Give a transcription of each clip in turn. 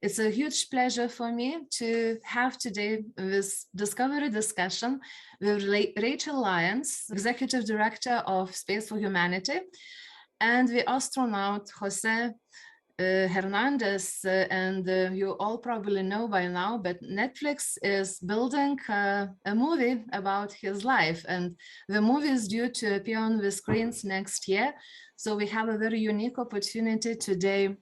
It's a huge pleasure for me to have today this discovery discussion with Rachel Lyons, Executive Director of Space for Humanity, and the astronaut Jose Hernandez, and you all probably know by now, but Netflix is building a movie about his life, and the movie is due to appear on the screens next year. So we have a very unique opportunity today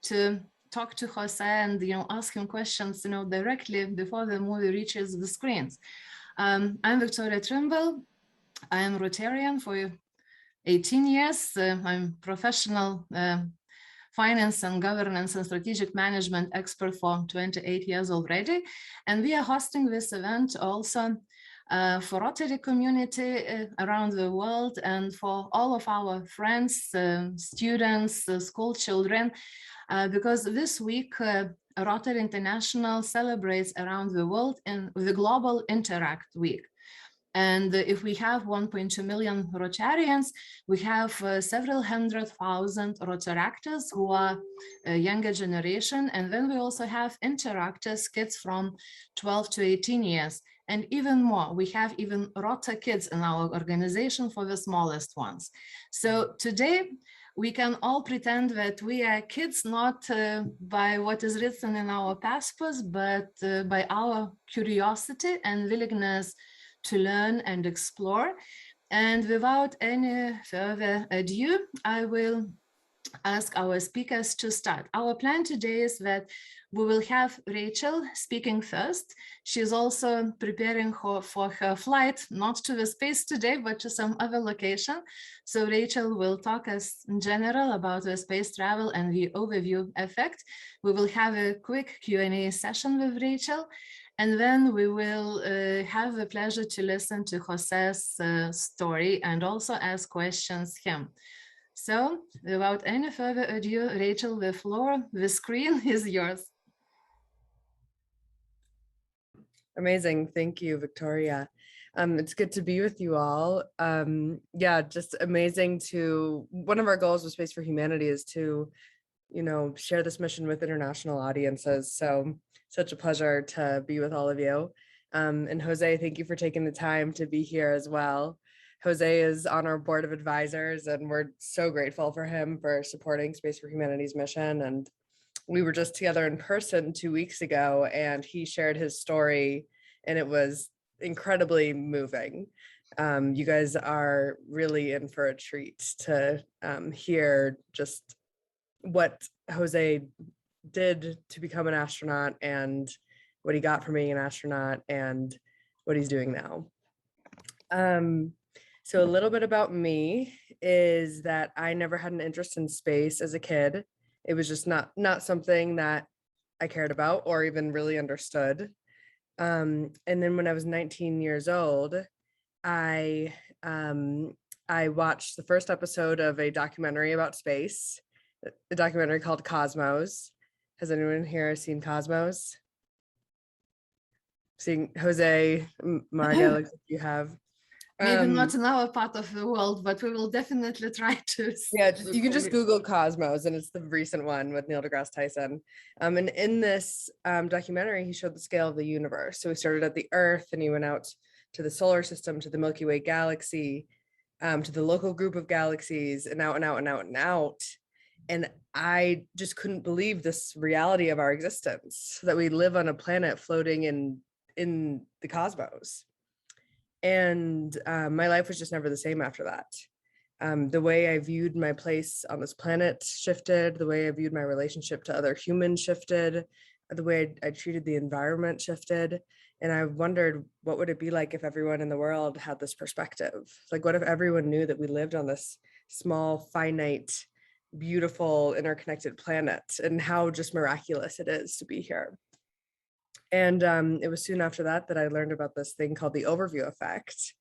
to talk to Jose and ask him questions directly before the movie reaches the screens. I'm Viktorija Trimbel. I am Rotarian for 18 years. I'm professional finance and governance and strategic management expert for 28 years already. And we are hosting this event also for Rotary community around the world and for all of our friends, students, school children, because this week Rotary International celebrates around the world in the Global Interact Week. And if we have 1.2 million Rotarians, we have several 100,000 Rotaractors who are a younger generation. And then we also have Interactors, kids from 12 to 18 years. And even more, we have even Rota kids in our organization for the smallest ones. So today, we can all pretend that we are kids, not by what is written in our passports, but by our curiosity and willingness to learn and explore. And without any further ado, I will ask our speakers to start. Our plan today is that we will have Rachel speaking first. She's also preparing for her flight, not to the space today, but to some other location. So Rachel will talk us in general about the space travel and the overview effect. We will have a quick Q&A session with Rachel. And then we will have the pleasure to listen to Jose's story and also ask questions him. So without any further ado, Rachel, the floor, the screen is yours. Amazing. Thank you, Viktorija. It's good to be with you all. Yeah, just amazing one of our goals with Space for Humanity is to, share this mission with international audiences. So such a pleasure to be with all of you. And Jose, thank you for taking the time to be here as well. Jose is on our board of advisors, and we're so grateful for him for supporting Space for Humanity's mission. And we were just together in person 2 weeks ago, and he shared his story, and it was incredibly moving. You guys are really in for a treat to hear just what Jose did to become an astronaut and what he got from being an astronaut and what he's doing now. So a little bit about me is that I never had an interest in space as a kid. It was just not something that I cared about or even really understood. And then when I was 19 years old, I watched the first episode of a documentary about space, a documentary called Cosmos. Has anyone here seen Cosmos? Seeing Jose, Marga, looks like you have. Maybe not in our part of the world, but we will definitely try to. Yeah, you can just Google Cosmos, and it's the recent one with Neil deGrasse Tyson. And in this documentary, he showed the scale of the universe. So he started at the Earth, and he went out to the solar system, to the Milky Way galaxy, to the local group of galaxies, and out and out and out and out. And I just couldn't believe this reality of our existence, that we live on a planet floating in the cosmos. And my life was just never the same after that. The way I viewed my place on this planet shifted, the way I viewed my relationship to other humans shifted, the way I treated the environment shifted. And I wondered, what would it be like if everyone in the world had this perspective? Like, what if everyone knew that we lived on this small, finite, beautiful, interconnected planet, and how just miraculous it is to be here? And it was soon after that I learned about this thing called the overview effect,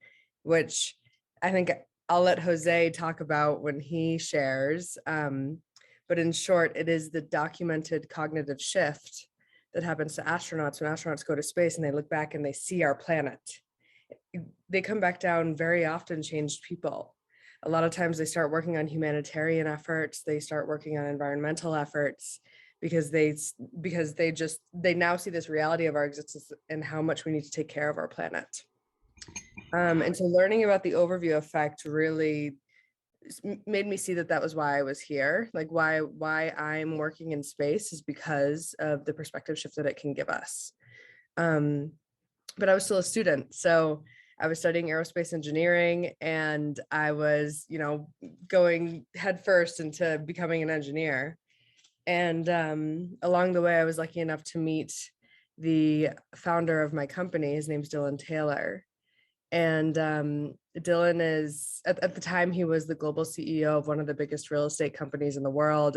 which I think I'll let Jose talk about when he shares. But in short, it is the documented cognitive shift that happens to astronauts when astronauts go to space and they look back and they see our planet. They come back down very often changed people. A lot of times they start working on humanitarian efforts, they start working on environmental efforts, because they now see this reality of our existence and how much we need to take care of our planet. And so learning about the overview effect really made me see that that was why I was here. Like why I'm working in space is because of the perspective shift that it can give us. But I was still a student, so I was studying aerospace engineering, and I was, going headfirst into becoming an engineer. And along the way, I was lucky enough to meet the founder of my company. His name's Dylan Taylor. And Dylan is, at the time, he was the global CEO of one of the biggest real estate companies in the world,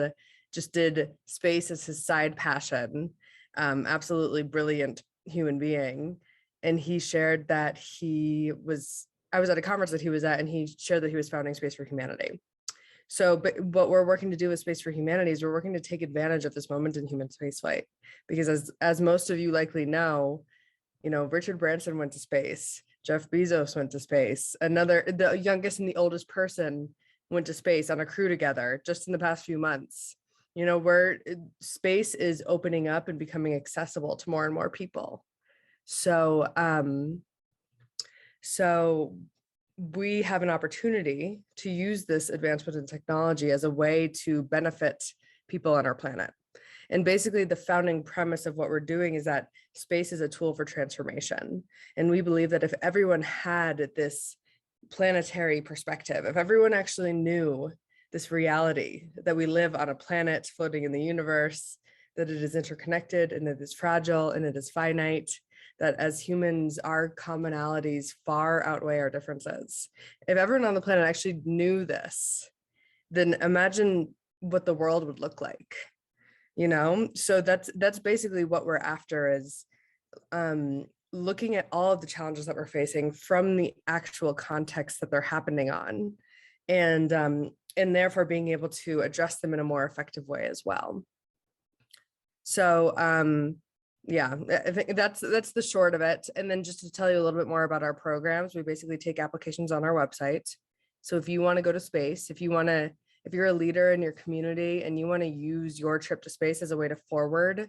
just did space as his side passion, absolutely brilliant human being. And he shared that I was at a conference that he was at, and he shared that he was founding Space for Humanity. So, but what we're working to do with Space for Humanity is we're working to take advantage of this moment in human spaceflight, because as most of you likely know, Richard Branson went to space, Jeff Bezos went to space, the youngest and the oldest person went to space on a crew together just in the past few months. Where space is opening up and becoming accessible to more and more people. So, we have an opportunity to use this advancement in technology as a way to benefit people on our planet. And basically the founding premise of what we're doing is that space is a tool for transformation. And we believe that if everyone had this planetary perspective, if everyone actually knew this reality that we live on a planet floating in the universe, that it is interconnected and it is fragile and it is finite, that as humans, our commonalities far outweigh our differences. If everyone on the planet actually knew this, then imagine what the world would look like, So that's basically what we're after, is looking at all of the challenges that we're facing from the actual context that they're happening on, and therefore being able to address them in a more effective way as well. So, yeah, I think that's the short of it. And then just to tell you a little bit more about our programs, we basically take applications on our website. So if you want to go to space, if you're a leader in your community and you want to use your trip to space as a way to forward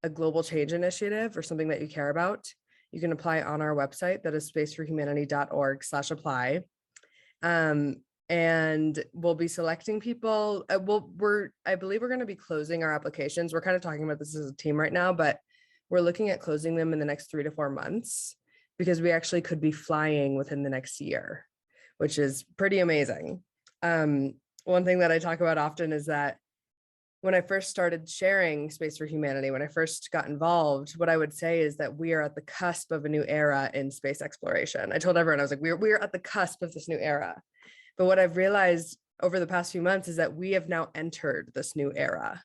a global change initiative or something that you care about, you can apply on our website. That is spaceforhumanity.org/apply. And we'll be selecting people. I believe we're going to be closing our applications. We're kind of talking about this as a team right now, but we're looking at closing them in the next 3 to 4 months, because we actually could be flying within the next year, which is pretty amazing. One thing that I talk about often is that when I first started sharing Space for Humanity, when I first got involved, what I would say is that we are at the cusp of a new era in space exploration. I told everyone, I was like, we're at the cusp of this new era. But what I've realized over the past few months is that we have now entered this new era.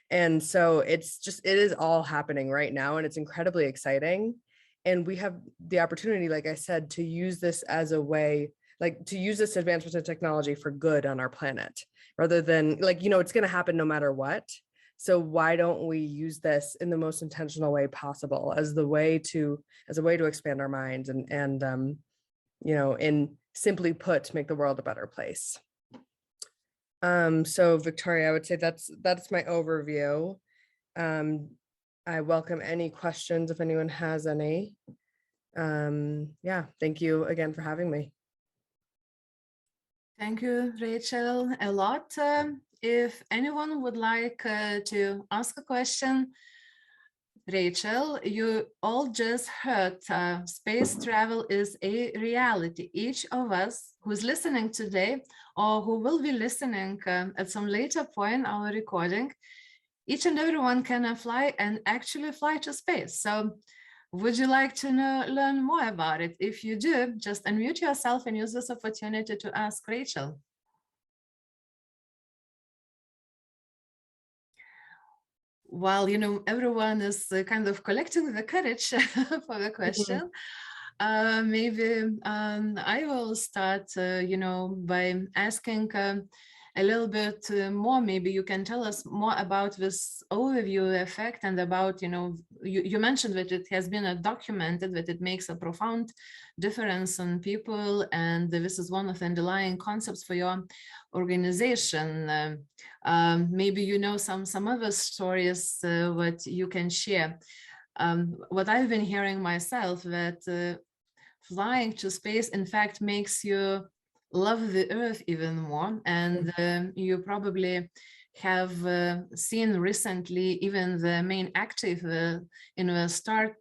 And so it is all happening right now, and it's incredibly exciting. And we have the opportunity, like I said, to use this as a way, to use this advancement in technology for good on our planet, rather than it's going to happen no matter what. So why don't we use this in the most intentional way possible as a way to expand our minds and in simply put, make the world a better place. So Viktorija, I would say that's my overview. I welcome any questions if anyone has any. Yeah, thank you again for having me. Thank you, Rachel, a lot. If anyone would like to ask a question, Rachel, you all just heard space travel is a reality. Each of us who's listening today or who will be listening at some later point, our recording, each and everyone can actually fly to space. So would you like to learn more about it? If you do, just unmute yourself and use this opportunity to ask Rachel. While everyone is kind of collecting the courage for the question, maybe I will start, by asking a little bit more, maybe you can tell us more about this overview effect and about, you mentioned that it has been documented, that it makes a profound difference on people, and this is one of the underlying concepts for your organization. Maybe you know some other stories what you can share. What I've been hearing myself, that flying to space in fact makes you love the earth even more, and you probably have seen recently even the main actor in the Star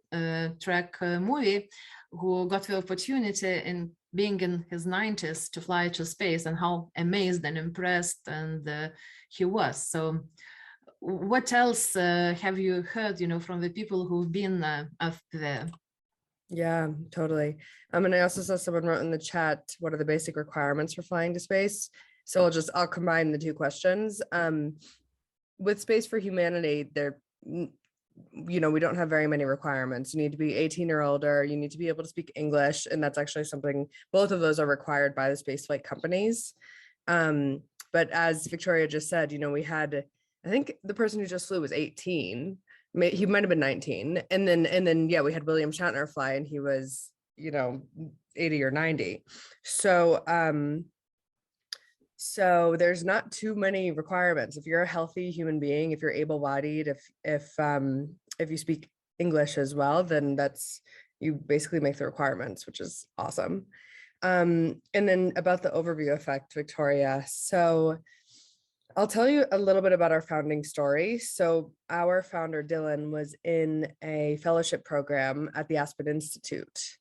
Trek movie, who got the opportunity in being in his 90s to fly to space, and how amazed and impressed and he was. So what else have you heard, from the people who've been up there? Yeah, totally. And I also saw someone wrote in the chat, what are the basic requirements for flying to space? So I'll combine the two questions. With Space for Humanity, we don't have very many requirements. You need to be 18 or older, you need to be able to speak English, and that's actually something, both of those are required by the spaceflight companies. But as Viktorija just said, we had, I think the person who just flew was 18. He might have been 19, and then yeah, we had William Shatner fly, and he was 80 or 90. So so there's not too many requirements. If you're a healthy human being, if you're able-bodied, if you speak English as well, then you basically make the requirements, which is awesome. And then about the overview effect, Viktorija. So I'll tell you a little bit about our founding story. So our founder, Dylan, was in a fellowship program at the Aspen Institute,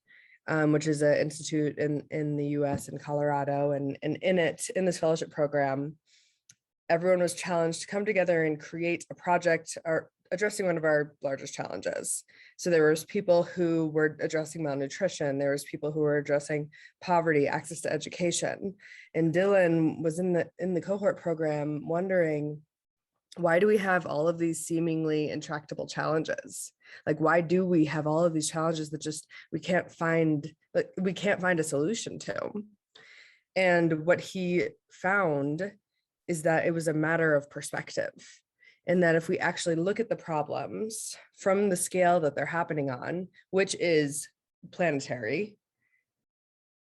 which is an institute in the US in Colorado. And in this fellowship program, everyone was challenged to come together and create a project or addressing one of our largest challenges. So there was people who were addressing malnutrition. There was people who were addressing poverty, access to education. And Dylan was in the cohort program wondering, why do we have all of these seemingly intractable challenges? Like, why do we have all of these challenges that just we can't find a solution to? And what he found is that it was a matter of perspective. And that if we actually look at the problems from the scale that they're happening on, which is planetary,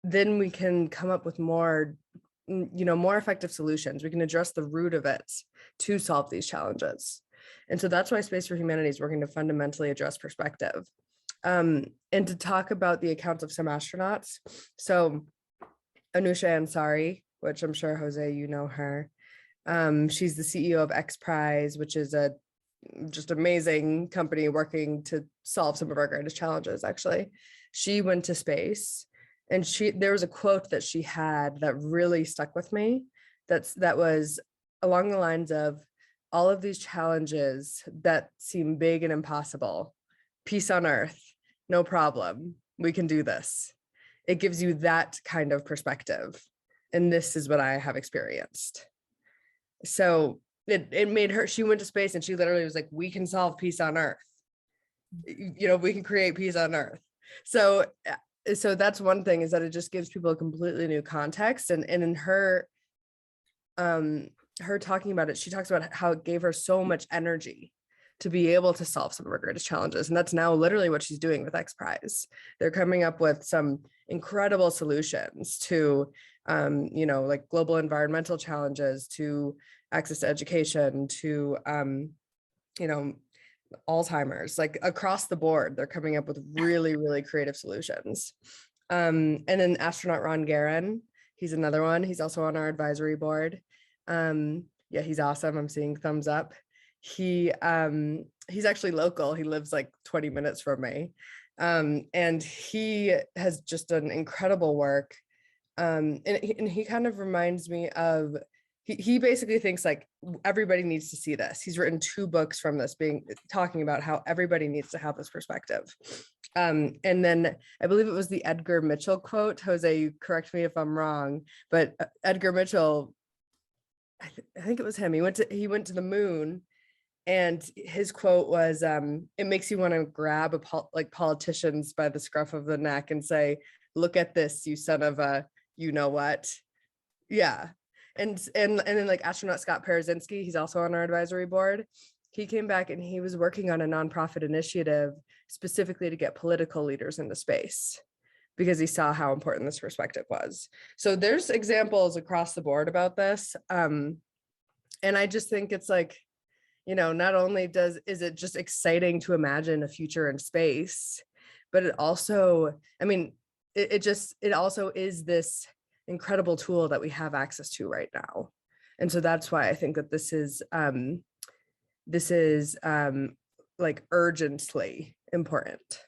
then we can come up with more effective solutions. We can address the root of it to solve these challenges. And so that's why Space for Humanity is working to fundamentally address perspective. And to talk about the accounts of some astronauts. So Anusha Ansari, which I'm sure, Jose, you know her. She's the CEO of X Prize, which is a just amazing company working to solve some of our greatest challenges. Actually, she went to space, and there was a quote that she had that really stuck with me. That was along the lines of, all of these challenges that seem big and impossible, peace on earth, no problem, we can do this. It gives you that kind of perspective, and this is what I have experienced. So it made her, she went to space and she literally was like, we can solve peace on earth. We can create peace on earth. So that's one thing, is that it just gives people a completely new context. And in her talking about it, she talks about how it gave her so much energy to be able to solve some of her greatest challenges. And that's now literally what she's doing with X Prize. They're coming up with some incredible solutions to like global environmental challenges, to access to education, to Alzheimer's, like across the board. They're coming up with really, really creative solutions. And then astronaut Garan, he's another one. He's also on our advisory board. Yeah, he's awesome. I'm seeing thumbs up. He's actually local. He lives like 20 minutes from me. And he has just done incredible work. And he kind of reminds me of, he basically thinks like everybody needs to see this. He's written 2 books from this, talking about how everybody needs to have this perspective. And then I believe it was the Edgar Mitchell quote. Jose, you correct me if I'm wrong, but Edgar Mitchell, I think it was him. He went to the moon, and his quote was, it makes you want to grab politicians by the scruff of the neck and say, look at this, you son of a, you know what? Yeah. And then like astronaut Scott Parazynski, he's also on our advisory board. He came back and he was working on a nonprofit initiative specifically to get political leaders into space because he saw how important this perspective was. So there's examples across the board about this. And I just think it's like, not only is it just exciting to imagine a future in space, but it also, it also is this incredible tool that we have access to right now. And so that's why I think that this is like urgently important.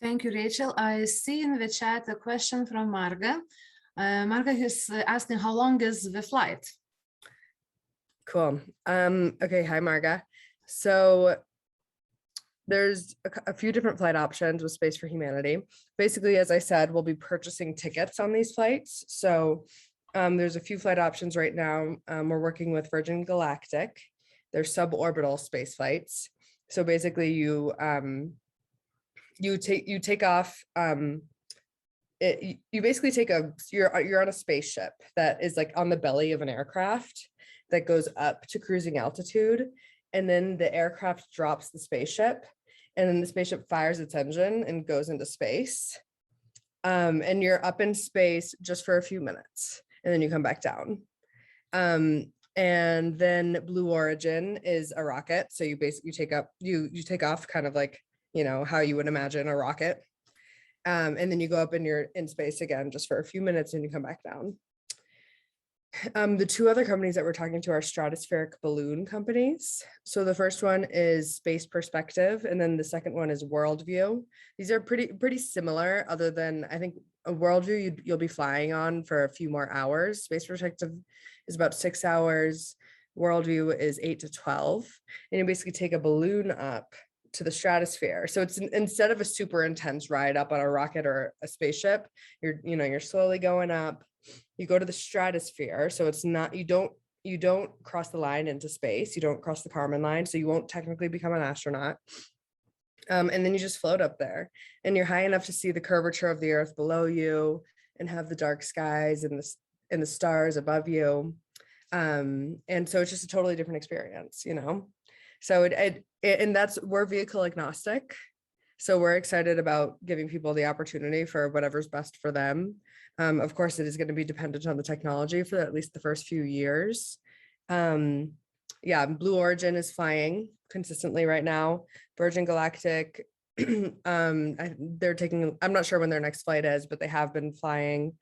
Thank you, Rachel. I see in the chat a question from Marga. Marga is asking, how long is the flight? Cool. Okay, hi, Marga. So there's a few different flight options with Space for Humanity. Basically, as I said, we'll be purchasing tickets on these flights. So there's a few flight options right now. We're working with Virgin Galactic. They're suborbital space flights. So basically, you take off. You basically you're on a spaceship that is like on the belly of an aircraft that goes up to cruising altitude, and then the aircraft drops the spaceship, and then the spaceship fires its engine and goes into space. And you're up in space just for a few minutes, and then you come back down. And then Blue Origin is a rocket. So you basically you take off kind of like, how you would imagine a rocket. And then you go up and you're in space again just for a few minutes and you come back down. The two other companies that we're talking to are stratospheric balloon companies. So the first one is Space Perspective, and then the second one is Worldview. These are pretty similar, other than I think a Worldview you'll be flying on for a few more hours. Space Perspective is about 6 hours. Worldview is 8 to 12. And you basically take a balloon up to the stratosphere. So it's instead of a super intense ride up on a rocket or a spaceship, you're slowly going up. You go to the stratosphere. So it's not, you don't cross the line into space. You don't cross the Kármán line. So you won't technically become an astronaut. And then you just float up there and you're high enough to see the curvature of the earth below you and have the dark skies and the stars above you. And so it's just a totally different experience, So we're vehicle agnostic. So we're excited about giving people the opportunity for whatever's best for them. Of course, it is going to be dependent on the technology for at least the first few years. Blue Origin is flying consistently right now. Virgin Galactic, they're taking, I'm not sure when their next flight is, but they have been flying.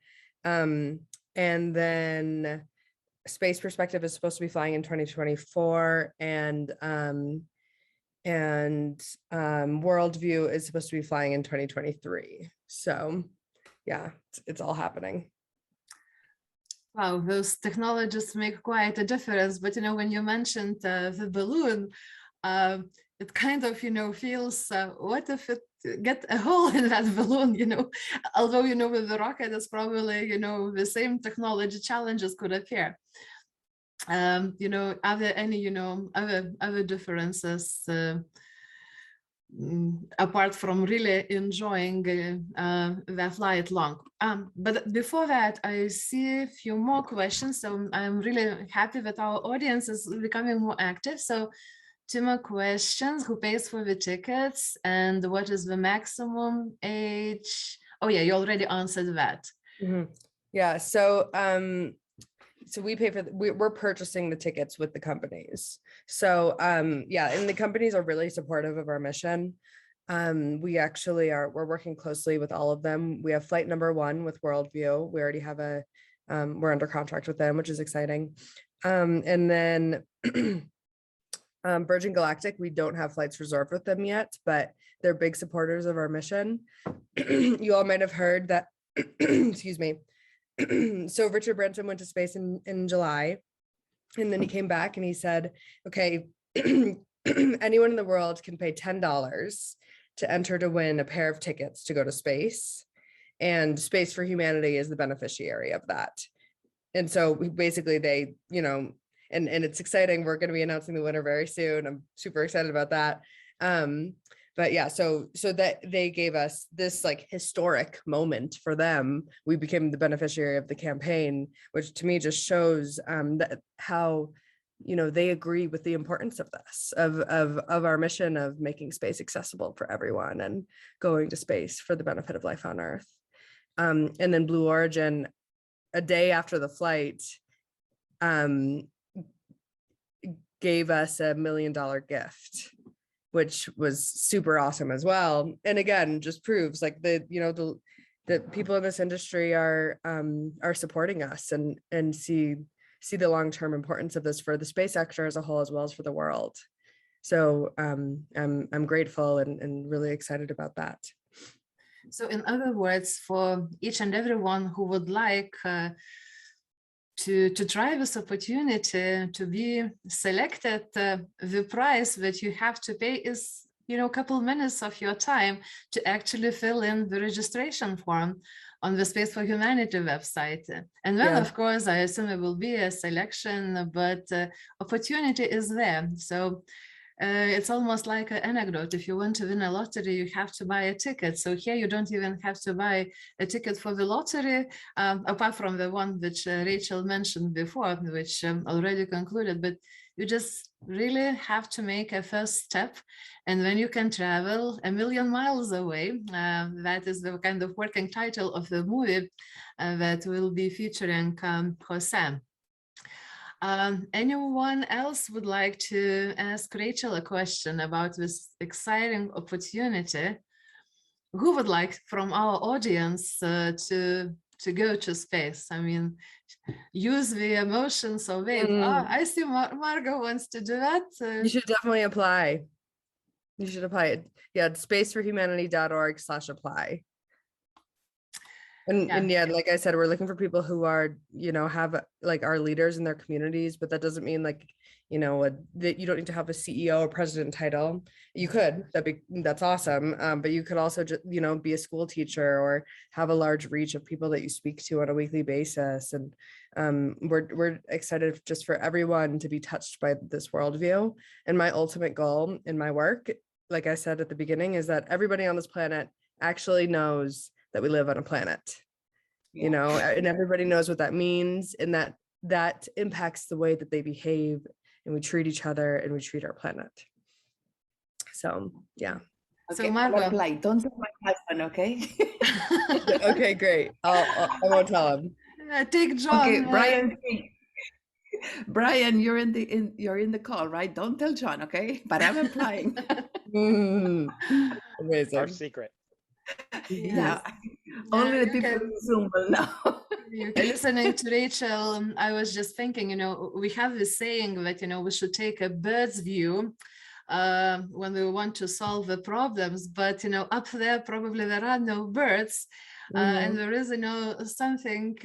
And then Space Perspective is supposed to be flying in 2024, and Worldview is supposed to be flying in 2023. So yeah, it's all happening. Wow, those technologies make quite a difference. But when you mentioned the balloon, it kind of feels what if it get a hole in that balloon, although with the rocket it's probably the same technology challenges could appear. Are there any other differences apart from really enjoying the flight long? But before that, I see a few more questions. So I'm really happy that our audience is becoming more active. So 2 more questions: who pays for the tickets and what is the maximum age? Oh yeah, you already answered that. Mm-hmm. Yeah, so we pay for we're purchasing the tickets with the companies. So and the companies are really supportive of our mission. We're working closely with all of them. We have flight number 1 with Worldview. We already have we're under contract with them, which is exciting. And then Virgin Galactic, we don't have flights reserved with them yet, but they're big supporters of our mission. You all might have heard that, excuse me. So Richard Branson went to space in July, and then he came back and he said, okay, anyone in the world can pay $10 to enter to win a pair of tickets to go to space. And Space for Humanity is the beneficiary of that. And so basically they, and it's exciting. We're going to be announcing the winner very soon. I'm super excited about that. But yeah, so that they gave us this like historic moment for them. We became the beneficiary of the campaign, which to me just shows that how, you know, they agree with the importance of this, of our mission of making space accessible for everyone and going to space for the benefit of life on Earth. And then Blue Origin, a day after the flight, gave us $1 million gift, which was super awesome as well. And again, just proves like the people in this industry are supporting us and see the long-term importance of this for the space sector as a whole, as well as for the world. So I'm grateful and really excited about that. So in other words, for each and everyone who would like to try this opportunity to be selected, the price that you have to pay is, you know, a couple minutes of your time to actually fill in the registration form on the Space for Humanity website. And then, of course, I assume it will be a selection, but opportunity is there. So it's almost like an anecdote. If you want to win a lottery, you have to buy a ticket. So here you don't even have to buy a ticket for the lottery, apart from the one which Rachel mentioned before, which already concluded, but you just really have to make a first step. And when you can travel 1 million miles away, that is the kind of working title of the movie that will be featuring Jose. Anyone else would like to ask Rachel a question about this exciting opportunity? Who would like from our audience to go to space? I mean, use the emotions of it. Oh, I see Margot wants to do that. You should definitely apply. You should apply. Yeah, spaceforhumanity.org/apply. And yeah, like I said, we're looking for people who are, you know, have like our leaders in their communities, but that doesn't mean like, you know, that you don't need to have a CEO or president title. You could, that's awesome. But you could also just, you know, be a school teacher or have a large reach of people that you speak to on a weekly basis. And we're excited just for everyone to be touched by this worldview. And my ultimate goal in my work, like I said at the beginning, is that everybody on this planet actually knows that we live on a planet, you know, and everybody knows what that means, and that impacts the way that they behave and we treat each other and we treat our planet. So yeah. Okay, so Margot, don't tell my husband, okay? Okay, great. I won't tell him. Take John. Okay, Brian, you're in the call, right? Don't tell John, okay? But I'm applying. Amazing. Our secret. Yeah, only the people in Zoom will know. Listening to Rachel, I was just thinking, you know, we have this saying that, you know, we should take a bird's view when we want to solve the problems, but, you know, up there, probably there are no birds, and there is, you know, something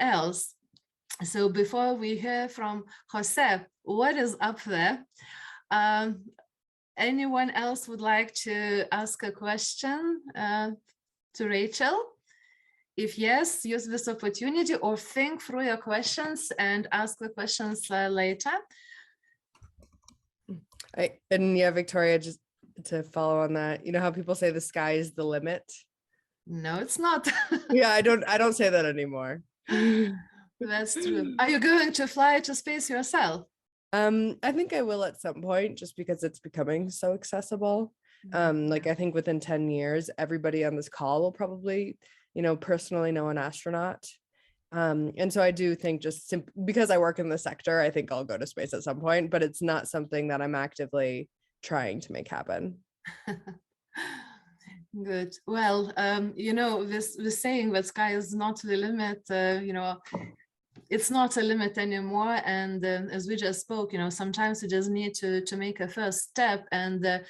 else. So before we hear from Jose, what is up there? Anyone else would like to ask a question to Rachel? If yes, use this opportunity or think through your questions and ask the questions later. And yeah, Victoria, just to follow on that, you know how people say the sky is the limit? No, it's not. Yeah, I don't say that anymore. That's true. Are you going to fly to space yourself? I think I will at some point, just because it's becoming so accessible. Like I think within 10 years, everybody on this call will probably, you know, personally know an astronaut. And so I do think just because I work in the sector, I think I'll go to space at some point, but it's not something that I'm actively trying to make happen. Good. Well, you know, this saying that sky is not the limit, you know, it's not a limit anymore. And as we just spoke, you know, sometimes you just need to make a first step, and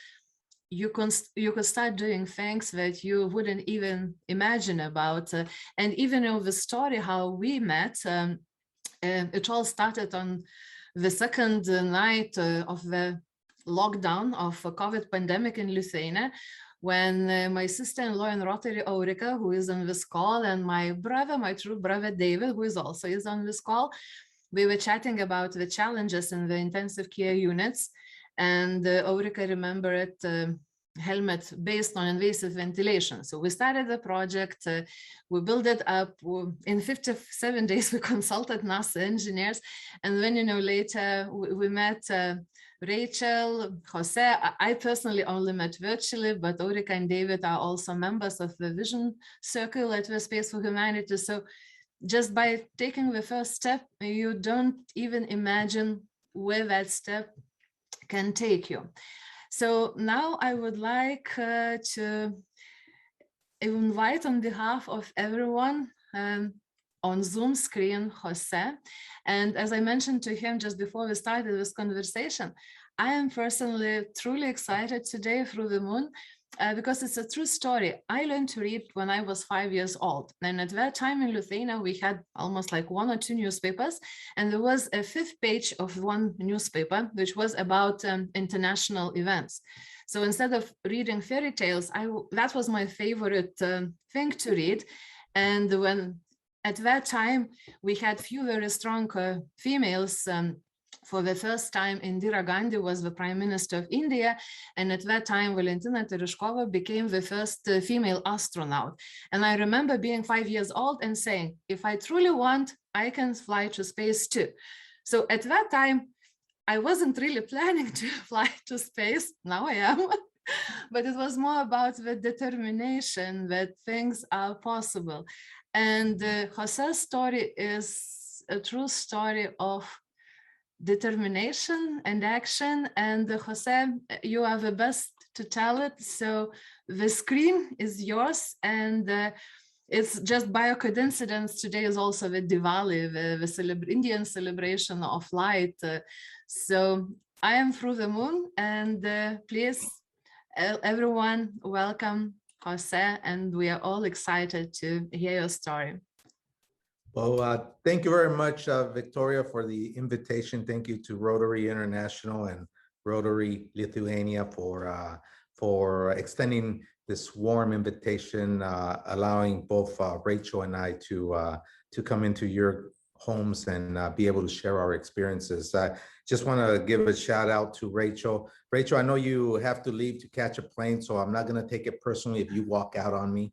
you could start doing things that you wouldn't even imagine about. And even the story how we met, it all started on the second night of the lockdown of COVID pandemic in Lithuania, when my sister-in-law in Rotary, Aurika, who is on this call, and my brother, my true brother, David, who is also on this call, we were chatting about the challenges in the intensive care units. And Aurika remembered helmet based on invasive ventilation. So we started the project, we built it up. In 57 days, we consulted NASA engineers. And then, later we met Rachel, Jose. I personally only met virtually, but Ulrika and David are also members of the Vision Circle at the Space for Humanity. So just by taking the first step, you don't even imagine where that step can take you. So now I would like to invite on behalf of everyone on Zoom screen, Jose. And as I mentioned to him just before we started this conversation, I am personally truly excited today through the moon because it's a true story. I learned to read when I was 5 years old. And at that time in Lithuania, we had almost like 1 or 2 newspapers. And there was a 5th page of one newspaper, which was about international events. So instead of reading fairy tales, that was my favorite thing to read. And when at that time, we had few very strong females. For the first time, Indira Gandhi was the Prime Minister of India. And at that time, Valentina Tereshkova became the first female astronaut. And I remember being 5 years old and saying, if I truly want, I can fly to space too. So at that time, I wasn't really planning to fly to space. Now I am. But it was more about the determination that things are possible. And Jose's story is a true story of determination and action. And Jose, you are the best to tell it. So the screen is yours. And it's just by a coincidence, today is also the Diwali, the Indian celebration of light. So I am through the moon, and please, everyone, welcome Jose, and we are all excited to hear your story. Well, thank you very much, Viktorija, for the invitation. Thank you to Rotary International and Rotary Lithuania for extending this warm invitation, allowing both Rachel and I to come into your homes and be able to share our experiences. I just want to give a shout out to Rachel. Rachel, I know you have to leave to catch a plane, so I'm not going to take it personally if you walk out on me.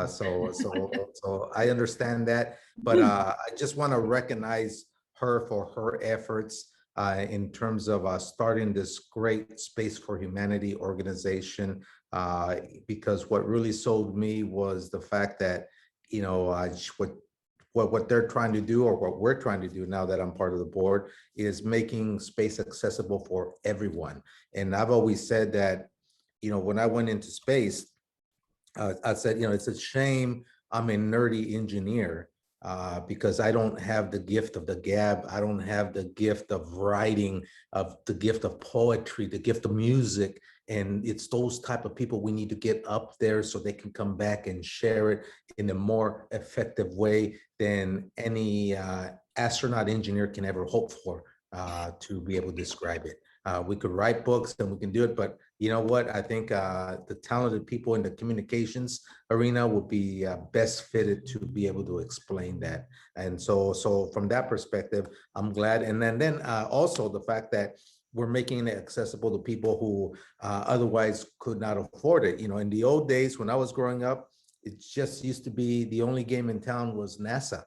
So I understand that, but I just want to recognize her for her efforts in terms of starting this great Space for Humanity organization, because what really sold me was the fact that, what they're trying to do, or what we're trying to do now that I'm part of the board, is making space accessible for everyone. And I've always said that, when I went into space, I said, it's a shame I'm a nerdy engineer because I don't have the gift of the gab. I don't have the gift of writing, of the gift of poetry, the gift of music. And it's those type of people we need to get up there so they can come back and share it in a more effective way than any astronaut engineer can ever hope for to be able to describe it. We could write books and we can do it, but you know what? I think the talented people in the communications arena would be best fitted to be able to explain that. And so from that perspective, I'm glad. And then also the fact that we're making it accessible to people who otherwise could not afford it. In the old days when I was growing up, it just used to be the only game in town was NASA.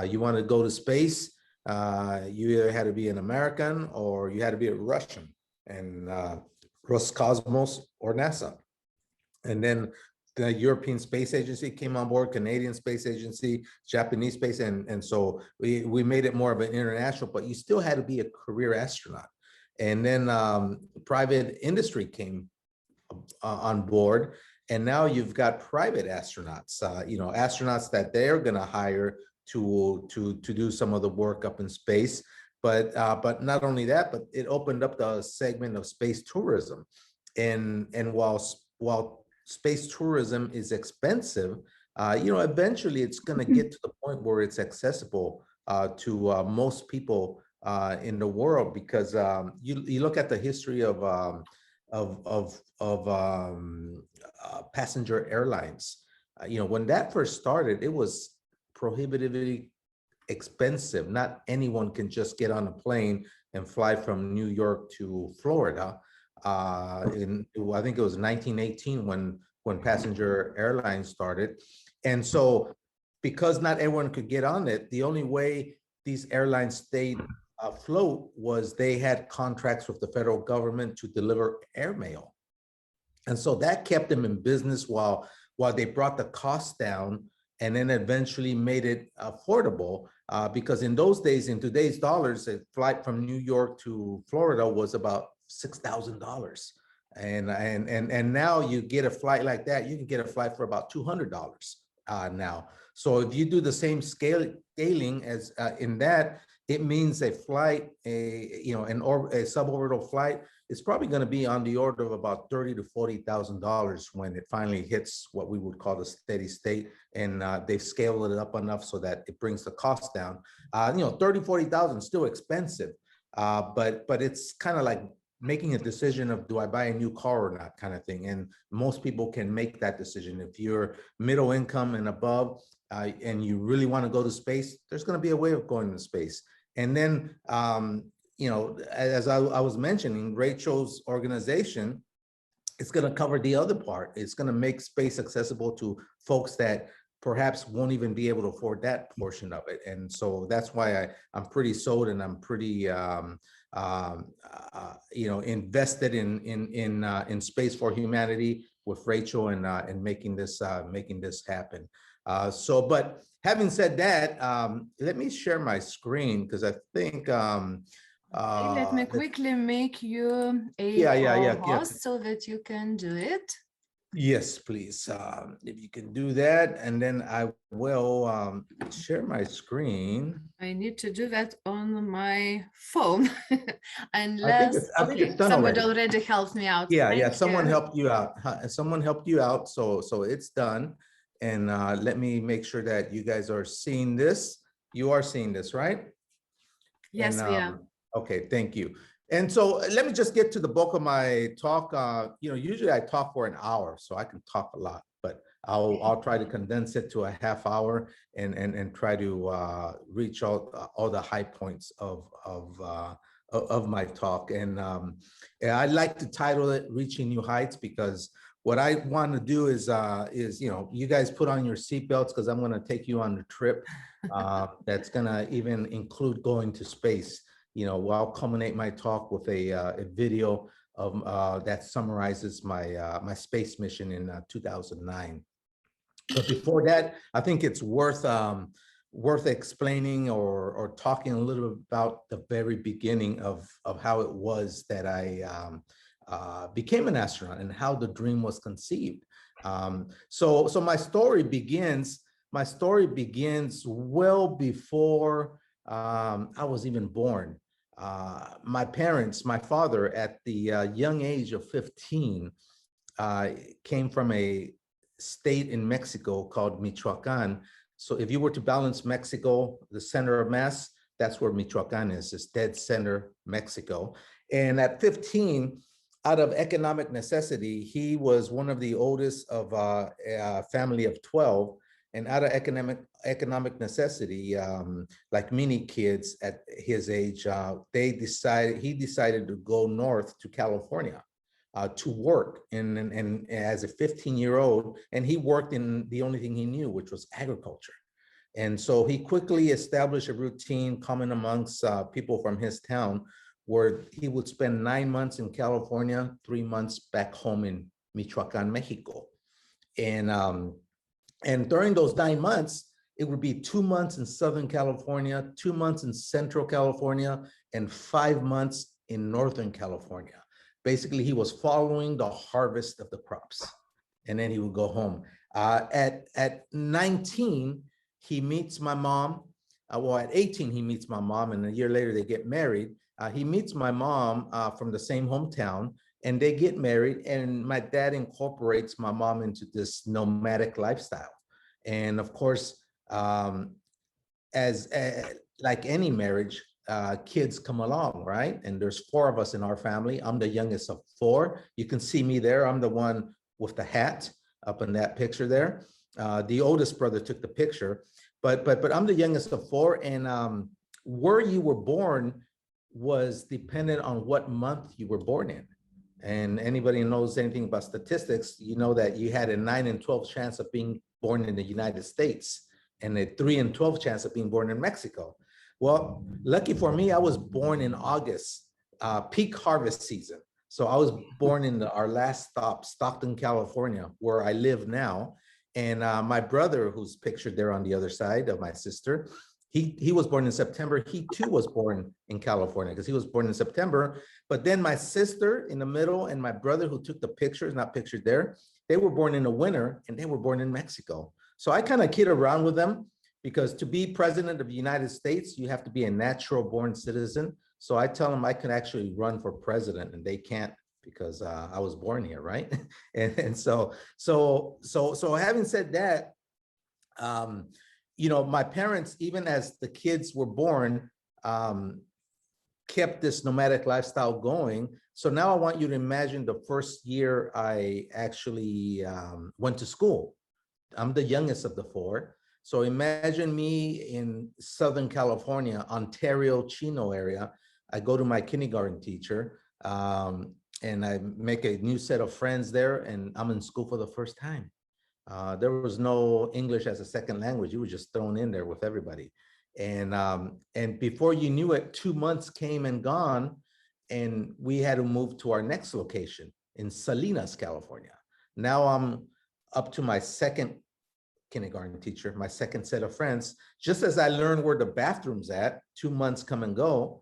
You want to go to space, you either had to be an American or you had to be a Russian, and Roscosmos or NASA. And then the European Space Agency came on board, Canadian Space Agency, Japanese Space, and so we made it more of an international, but you still had to be a career astronaut. And then private industry came on board, and now you've got private astronauts, astronauts that they're going to hire to do some of the work up in space. But not only that, but it opened up the segment of space tourism. And while space tourism is expensive, eventually it's going to get to the point where it's accessible to most people in the world, because you look at the history of passenger airlines. When that first started, it was prohibitively expensive. Not anyone can just get on a plane and fly from New York to Florida. I think it was 1918 when passenger airlines started. And so because not everyone could get on it, the only way these airlines stayed afloat was they had contracts with the federal government to deliver airmail. And so that kept them in business while they brought the costs down and then eventually made it affordable. Because in those days, in today's dollars, a flight from New York to Florida was about $6,000. And now you get a flight like that, you can get a flight for about $200 now. So if you do the same scaling as in that, it means a flight, a suborbital flight is probably going to be on the order of about $30,000 to $40,000 when it finally hits what we would call the steady state, and they've scaled it up enough so that it brings the cost down. 30,000, 40,000 is still expensive, but it's kind of like making a decision of, do I buy a new car or not, kind of thing. And most people can make that decision. If you're middle income and above, and you really want to go to space, there's going to be a way of going to space. And then, as I was mentioning, Rachel's organization is going to cover the other part. It's going to make space accessible to folks that perhaps won't even be able to afford that portion of it. And so that's why I'm pretty sold, and I'm pretty, invested in space for humanity with Rachel and making this happen. But having said that, let me share my screen, because I think let me quickly make you a host so that you can do it. Yes, please. If you can do that, and then I will share my screen. I need to do that on my phone, unless I think it's done somebody already helped me out. Yeah, someone helped you out. Someone helped you out, so it's done. And let me make sure that you guys are seeing this. You are seeing this, right? Yes, we are. Okay, thank you. And so let me just get to the bulk of my talk. Usually I talk for an hour, so I can talk a lot, but I'll try to condense it to a half hour and try to reach all the high points of my talk. And I'd like to title it "Reaching New Heights," because what I want to do is you guys put on your seatbelts, because I'm going to take you on the trip that's going to even include going to space. I'll culminate my talk with a video of that summarizes my space mission in 2009. But before that, I think it's worth explaining or talking a little bit about the very beginning of how it was that I became an astronaut and how the dream was conceived. So my story begins well before I was even born. My parents, my father, at the young age of 15, came from a state in Mexico called Michoacan. So if you were to balance Mexico, the center of mass, that's where Michoacan is, it's dead center Mexico. And at 15, out of economic necessity, he was one of the oldest of a family of 12. And out of economic necessity, like many kids at his age, he decided to go north to California to work and as a 15-year-old, and he worked in the only thing he knew, which was agriculture. And so he quickly established a routine common amongst people from his town, where he would spend 9 months in California, 3 months back home in Michoacan, Mexico. And during those 9 months, it would be 2 months in Southern California, 2 months in Central California, and 5 months in Northern California. Basically, he was following the harvest of the crops, and then he would go home. At 19, he meets my mom. At 18, he meets my mom, and a year later, they get married. He meets my mom from the same hometown, and they get married, and my dad incorporates my mom into this nomadic lifestyle. And of course, like any marriage, kids come along, right? And there's 4 of us in our family. I'm the youngest of 4. You can see me there. I'm the one with the hat up in that picture there. The oldest brother took the picture, but I'm the youngest of 4. And where you were born was dependent on what month you were born in. And anybody who knows anything about statistics, you know that you had a 9 in 12 chance of being born in the United States and a 3 in 12 chance of being born in Mexico. Well, lucky for me, I was born in August, peak harvest season. So I was born in our last stop, Stockton, California, where I live now. And my brother, who's pictured there on the other side of my sister, he was born in September. He too was born in California because he was born in September. But then my sister in the middle and my brother who took the pictures, not pictured there, they were born in the winter and they were born in Mexico. So I kind of kid around with them because to be president of the United States, you have to be a natural born citizen. So I tell them I can actually run for president and they can't because I was born here, right? and so having said that, you know, my parents, even as the kids were born, kept this nomadic lifestyle going. So now I want you to imagine the first year I actually went to school. I'm the youngest of the four. So imagine me in Southern California, Ontario, Chino area. I go to my kindergarten teacher and I make a new set of friends there and I'm in school for the first time. There was no English as a second language. You were just thrown in there with everybody. And before you knew it, 2 months came and gone, and we had to move to our next location in Salinas, California. Now I'm up to my second kindergarten teacher, my second set of friends. Just as I learned where the bathroom's at, 2 months come and go,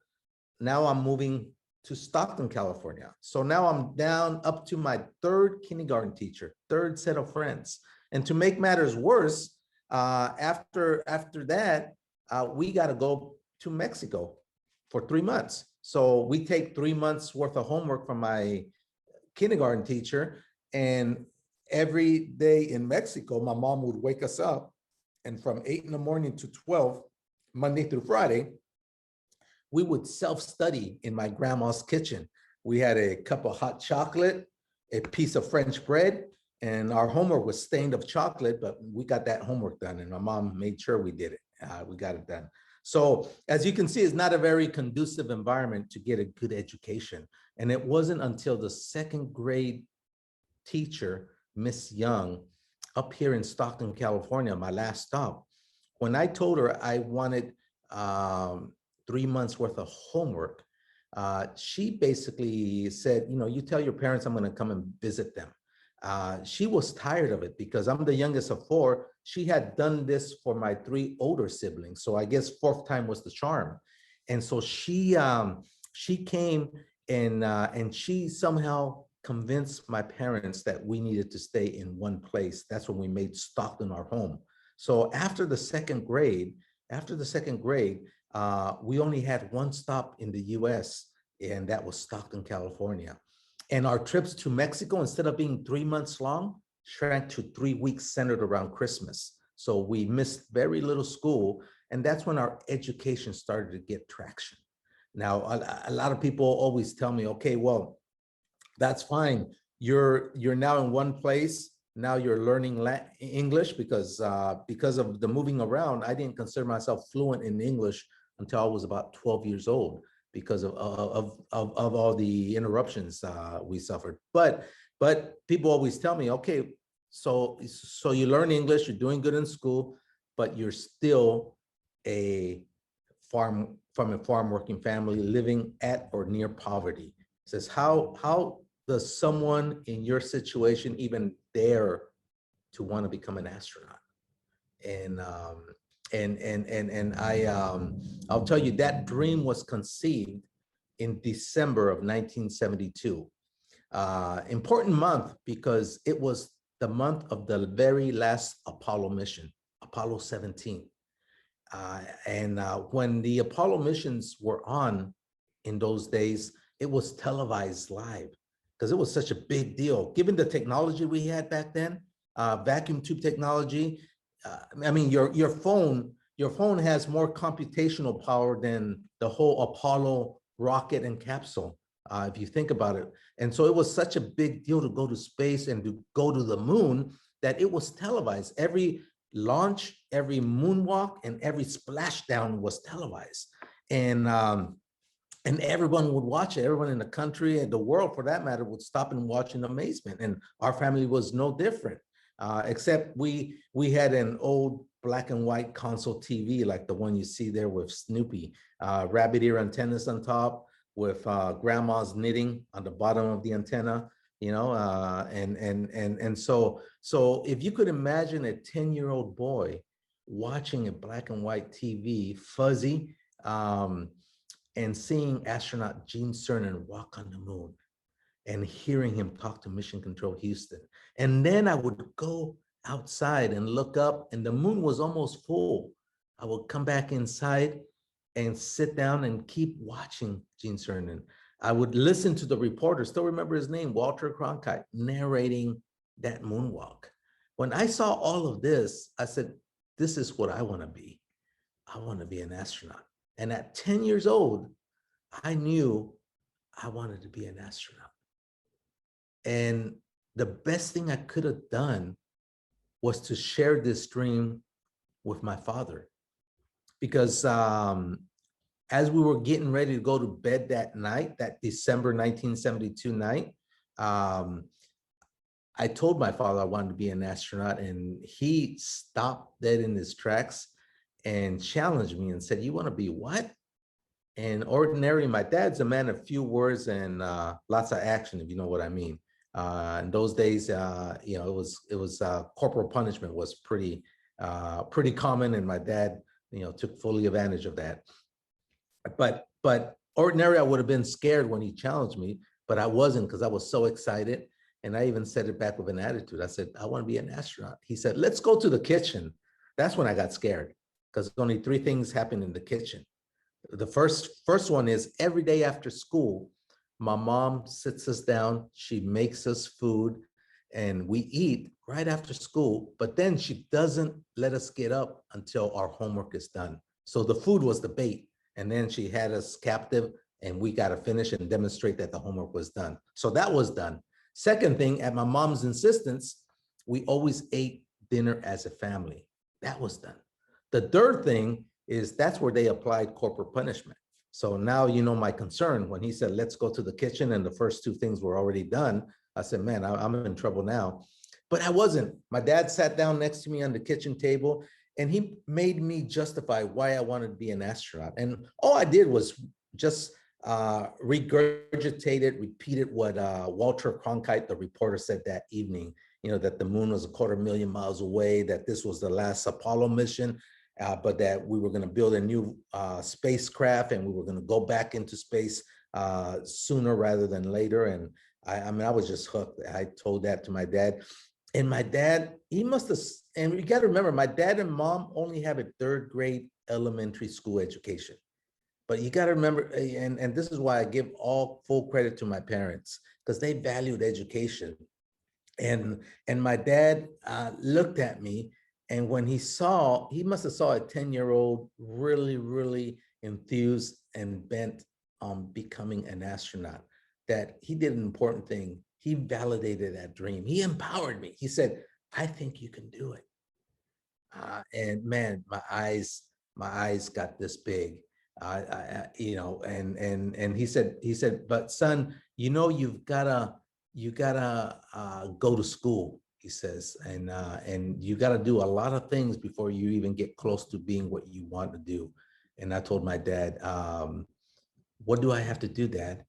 now I'm moving to Stockton, California. So now I'm down up to my third kindergarten teacher, third set of friends. And to make matters worse, after that, we got to go to Mexico for 3 months. So we take 3 months worth of homework from my kindergarten teacher. And every day in Mexico, my mom would wake us up. And from 8 in the morning to 12, Monday through Friday, we would self-study in my grandma's kitchen. We had a cup of hot chocolate, a piece of French bread, and our homework was stained of chocolate, but we got that homework done and my mom made sure we did it. We got it done. So as you can see, it's not a very conducive environment to get a good education. And it wasn't until the second grade teacher, Miss Young, up here in Stockton, California, my last stop, when I told her I wanted 3 months worth of homework, she basically said, you know, you tell your parents I'm going to come and visit them. She was tired of it because I'm the youngest of four. She had done this for my 3 older siblings. So I guess 4th time was the charm. And so she came and she somehow convinced my parents that we needed to stay in one place. That's when we made Stockton our home. So after the second grade, we only had one stop in the US, and that was Stockton, California. And our trips to Mexico, instead of being 3 months long, shrank to 3 weeks centered around Christmas. So we missed very little school. And that's when our education started to get traction. Now, a lot of people always tell me, okay, well, that's fine. You're now in one place. Now you're learning English because of the moving around. I didn't consider myself fluent in English until I was about 12 years old, because of all the interruptions we suffered. But people always tell me, okay, so you learn English, you're doing good in school, but you're still from a farm working family living at or near poverty. It says, how does someone in your situation even dare to want to become an astronaut? And I'll tell you, that dream was conceived in December of 1972. Important month because it was the month of the very last Apollo mission, Apollo 17. When the Apollo missions were on in those days, it was televised live because it was such a big deal. Given the technology we had back then, vacuum tube technology, I mean, your phone has more computational power than the whole Apollo rocket and capsule, if you think about it. And so it was such a big deal to go to space and to go to the moon that it was televised. Every launch, every moonwalk, and every splashdown was televised. And And everyone would watch it. Everyone in the country and the world, for that matter, would stop and watch in amazement. And our family was no different, except we had an old black and white console TV, like the one you see there with Snoopy, rabbit ear antennas on top, with grandma's knitting on the bottom of the antenna, you know, and so if you could imagine a 10-year-old boy watching a black and white TV, fuzzy, and seeing astronaut Gene Cernan walk on the moon and hearing him talk to Mission Control Houston. And then I would go outside and look up, and the moon was almost full. I would come back inside and sit down and keep watching Gene Cernan. I would listen to the reporter, still remember his name, Walter Cronkite, narrating that moonwalk. When I saw all of this, I said, this is what I want to be. I want to be an astronaut. And at 10 years old, I knew I wanted to be an astronaut. And the best thing I could have done was to share this dream with my father. Because as we were getting ready to go to bed that night, that December 1972 night, I told my father I wanted to be an astronaut, and he stopped dead in his tracks and challenged me and said, "You want to be what?" And ordinarily, my dad's a man of few words and lots of action, if you know what I mean. In those days, you know, it was corporal punishment was pretty common, and my dad, you know, took fully advantage of that. But ordinarily, I would have been scared when he challenged me, but I wasn't, because I was so excited. And I even said it back with an attitude. I said, "I want to be an astronaut." He said, "Let's go to the kitchen." That's when I got scared, because only 3 things happen in the kitchen. The first one is every day after school, my mom sits us down, she makes us food, and we eat right after school, but then she doesn't let us get up until our homework is done. So the food was the bait, and then she had us captive, and we got to finish and demonstrate that the homework was done. So that was done. Second thing, at my mom's insistence, we always ate dinner as a family. That was done. The third thing is that's where they applied corporal punishment. So now you know my concern. When he said, "Let's go to the kitchen," and the first 2 things were already done, I said, man, I'm in trouble now. But I wasn't. My dad sat down next to me on the kitchen table, and he made me justify why I wanted to be an astronaut. And all I did was just regurgitated, repeated what Walter Cronkite, the reporter, said that evening, you know, that the moon was 250,000 miles away, that this was the last Apollo mission, but that we were going to build a new spacecraft, and we were going to go back into space sooner rather than later. And I mean, I was just hooked. I told that to my dad. And my dad, he must have, and you got to remember, my dad and mom only have a 3rd grade elementary school education. But you got to remember, and this is why I give all full credit to my parents, because they valued education. And my dad looked at me, and when he must have saw a 10-year-old really, really enthused and bent on becoming an astronaut, that he did an important thing. He validated that dream. He empowered me. He said, "I think you can do it." And man, my eyes got this big. You know, and he said, "But son, you know, you gotta go to school," he says, and you gotta do a lot of things before you even get close to being what you want to do. And I told my dad, "What do I have to do, Dad?"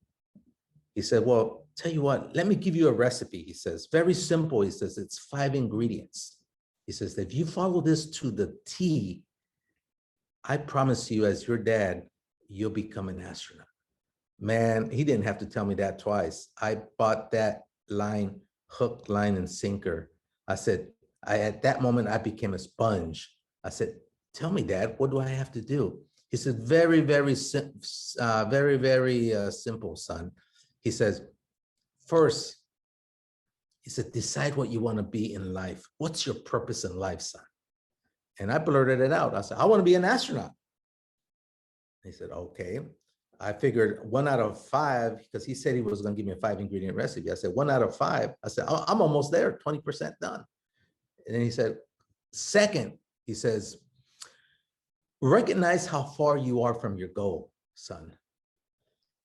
He said, "Well, tell you what, let me give you a recipe." He says, "Very simple." He says, "It's 5 ingredients." He says, "If you follow this to the T, I promise you, as your dad, you'll become an astronaut." Man, he didn't have to tell me that twice. I bought that line, hook, line, and sinker. I said, at that moment, I became a sponge. I said, "Tell me, Dad, what do I have to do?" He said, very, very simple, son. He says, "First," he said, "decide what you want to be in life. What's your purpose in life, son?" And I blurted it out. I said, "I want to be an astronaut." He said, "Okay." I figured 1 out of 5, because he said he was going to give me a 5-ingredient recipe. I said, 1 out of 5. I said, I'm almost there, 20% done. And then he said, "Second," he says, "recognize how far you are from your goal, son."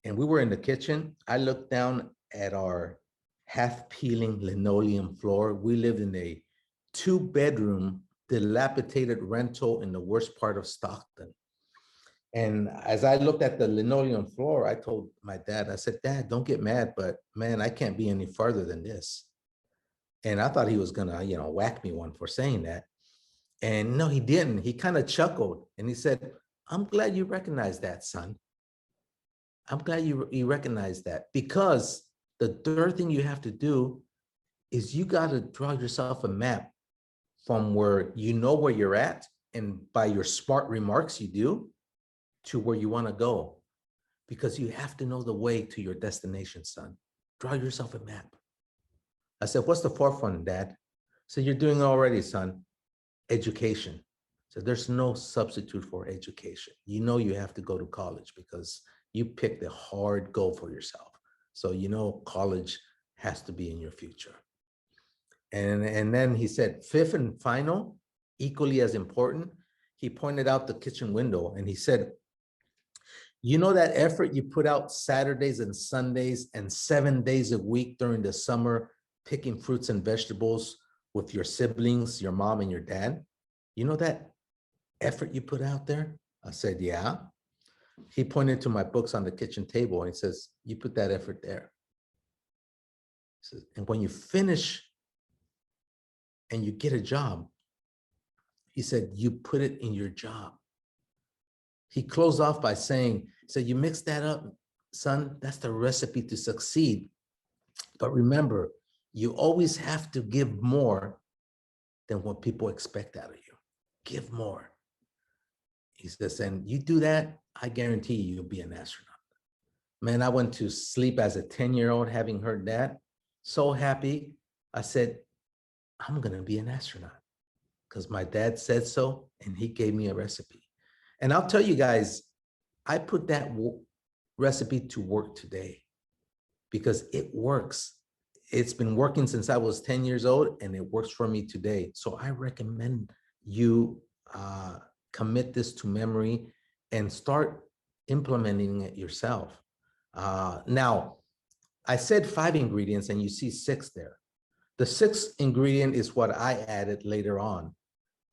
and we were in the kitchen. I looked down at our half peeling linoleum floor. We lived in a 2-bedroom dilapidated rental in the worst part of Stockton. And as I looked at the linoleum floor, I told my dad, I said, Dad, don't get mad, but man, I can't be any further than this. And I thought he was gonna, whack me one for saying that. And no, he didn't. He kind of chuckled and he said, I'm glad you recognize that, son. I'm glad you recognize that, because the third thing you have to do is you got to draw yourself a map from where you know where you're at, and by your smart remarks you do, to where you want to go, because you have to know the way to your destination, son. Draw yourself a map. I said, what's the fourth one, Dad? So you're doing it already, son. Education. So there's no substitute for education. You know you have to go to college because you picked a hard goal for yourself. So you know college has to be in your future. And then he said, fifth and final, equally as important, he pointed out the kitchen window and he said, you know that effort you put out Saturdays and Sundays and 7 days a week during the summer, picking fruits and vegetables with your siblings, your mom and your dad? You know that effort you put out there? I said, yeah. He pointed to my books on the kitchen table and he says, you put that effort there. He says, and when you finish and you get a job, he said, you put it in your job. He closed off by saying, so you mix that up, son, that's the recipe to succeed. But remember, you always have to give more than what people expect out of you. Give more. He says, and you do that, I guarantee you'll be an astronaut. Man, I went to sleep as a 10-year-old having heard that. So happy. I said, I'm going to be an astronaut because my dad said so, and he gave me a recipe. And I'll tell you guys, I put that recipe to work today because it works. It's been working since I was 10 years old, and it works for me today. So I recommend you commit this to memory and start implementing it yourself. Now, I said 5 ingredients and you see 6 there. The 6th ingredient is what I added later on,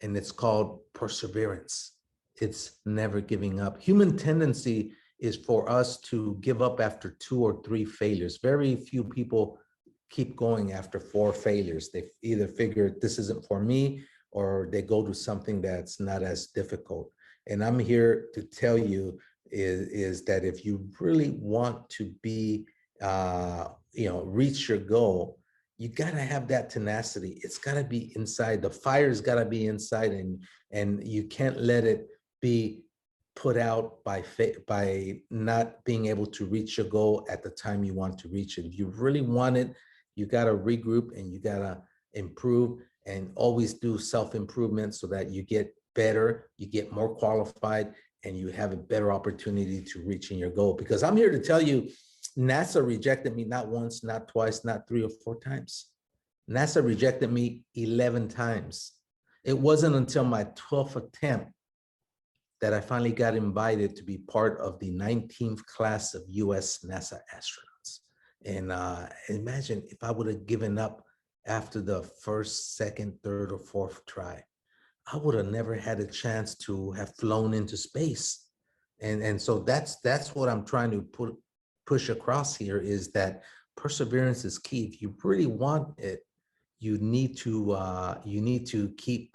and it's called perseverance. It's never giving up. Human tendency is for us to give up after 2 or 3 failures. Very few people keep going after 4 failures. They either figure this isn't for me, or they go to something that's not as difficult. And I'm here to tell you is that if you really want to be, reach your goal, you got to have that tenacity. It's got to be inside. The fire's got to be inside, and you can't let it be put out by not being able to reach your goal at the time you want to reach it. If you really want it, you got to regroup and you got to improve and always do self-improvement so that you get better, you get more qualified, and you have a better opportunity to reaching your goal. Because I'm here to tell you, NASA rejected me not once, not twice, not 3 or 4 times. NASA rejected me 11 times. It wasn't until my 12th attempt that I finally got invited to be part of the 19th class of US NASA astronauts. And imagine if I would have given up after the 1st, 2nd, 3rd, or 4th try, I would have never had a chance to have flown into space. And so that's what I'm trying to push across here, is that perseverance is key. If you really want it, you need to keep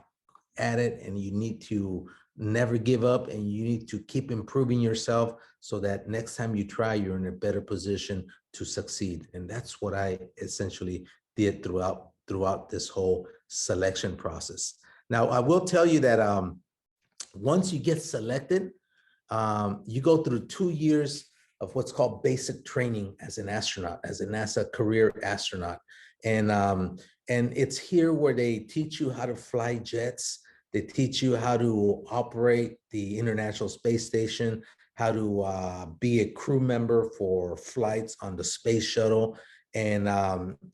at it, and you need to never give up, and you need to keep improving yourself so that next time you try, you're in a better position to succeed. And that's what I essentially did throughout this whole selection process. Now, I will tell you that once you get selected, you go through 2 years of what's called basic training as an astronaut, as a NASA career astronaut. And it's here where they teach you how to fly jets. They teach you how to operate the International Space Station, how to be a crew member for flights on the space shuttle. And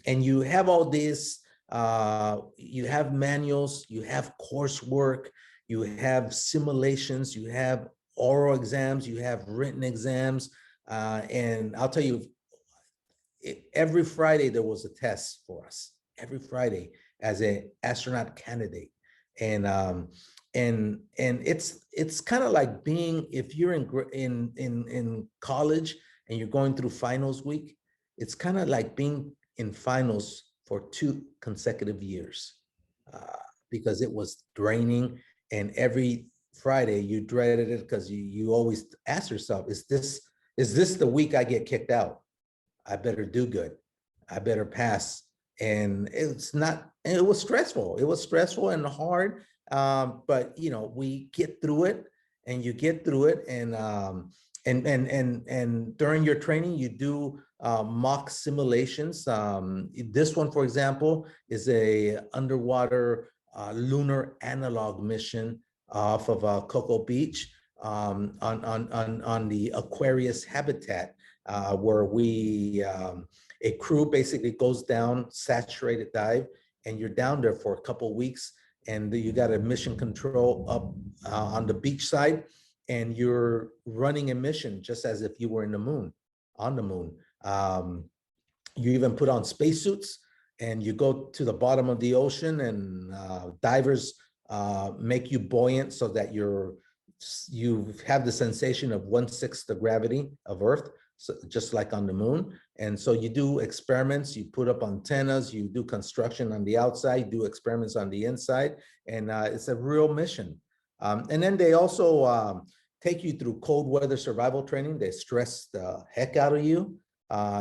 you have all this, you have manuals, you have coursework, you have simulations, you have oral exams, you have written exams. And I'll tell you, every Friday there was a test for us. Every Friday as an astronaut candidate, and it's kind of like being, if you're in college and you're going through finals week, it's kind of like being in finals for 2 consecutive years, because it was draining, and every Friday you dreaded it because you always ask yourself, is this the week I get kicked out? I better do good. I better pass. And it's not, and it was stressful. It was stressful and hard. But you know, we get through it, and you get through it. And during your training, you do mock simulations. This one, for example, is a underwater lunar analog mission off of Cocoa Beach, on the Aquarius habitat, where a crew basically goes down, saturated dive, and you're down there for a couple of weeks, and you got a mission control up on the beach side, and you're running a mission just as if you were on the moon. You even put on spacesuits, and you go to the bottom of the ocean, and divers make you buoyant so that you have the sensation of 1/6 the gravity of Earth, so just like on the moon. And so you do experiments, you put up antennas, you do construction on the outside, do experiments on the inside, and it's a real mission. And then they also take you through cold weather survival training. They stress the heck out of you.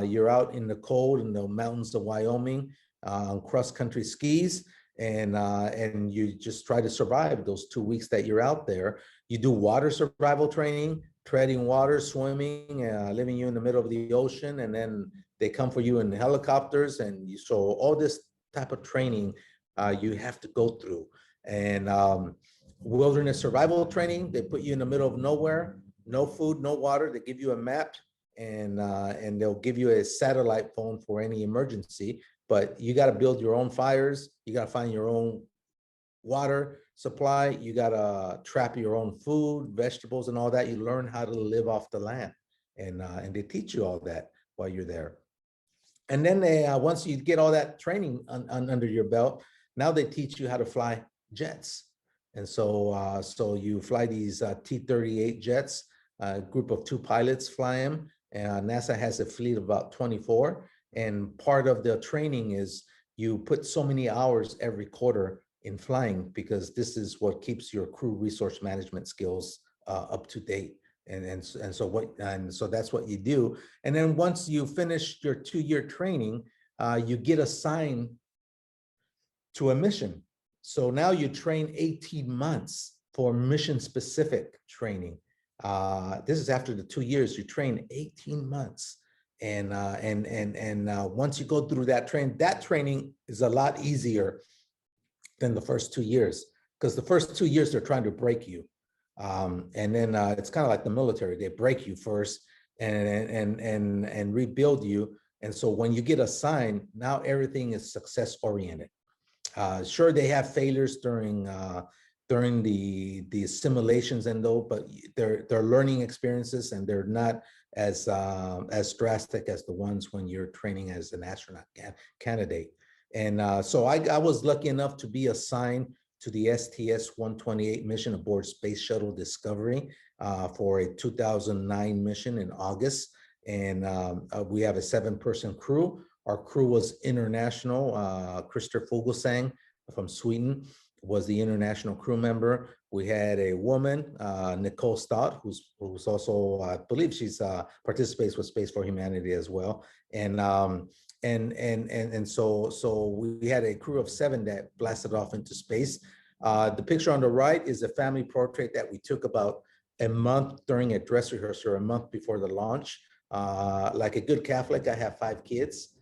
You're out in the cold in the mountains of Wyoming on cross-country skis, and you just try to survive those 2 weeks that you're out there. You do water survival training, treading water, swimming, leaving you in the middle of the ocean, and then they come for you in helicopters. And so all this type of training you have to go through. And wilderness survival training, they put you in the middle of nowhere, no food, no water. They give you a map, and they'll give you a satellite phone for any emergency. But you got to build your own fires. You got to find your own water supply. You got to trap your own food, vegetables, and all that. You learn how to live off the land, and they teach you all that while you're there. And then they once you get all that training under your belt, now they teach you how to fly jets. And so so you fly these T-38 jets. A group of 2 pilots fly them. NASA has a fleet of about 24. And part of the training is you put so many hours every quarter in flying, because this is what keeps your crew resource management skills up to date. And so that's what you do. And then once you finish your 2-year training, you get assigned to a mission. So now you train 18 months for mission specific training. This is after the 2 years, you train 18 months. And once you go through that training is a lot easier than the first 2 years, because the first 2 years they're trying to break you. And then it's kind of like the military. They break you first and rebuild you. And so when you get assigned, now everything is success oriented. Sure, they have failures during the simulations and though, but they're learning experiences, and they're not as drastic as the ones when you're training as an astronaut candidate. And so I was lucky enough to be assigned to the STS-128 mission aboard Space Shuttle Discovery for a 2009 mission in August. And we have a 7-person crew. Our crew was international. Christer Fuglesang from Sweden was the international crew member. We had a woman, Nicole Stott, who's also, I believe she's participates with Space for Humanity as well. And so we had a crew of 7 that blasted off into space. The picture on the right is a family portrait that we took about a month during a dress rehearsal, a month before the launch. Like a good Catholic, I have 5 kids.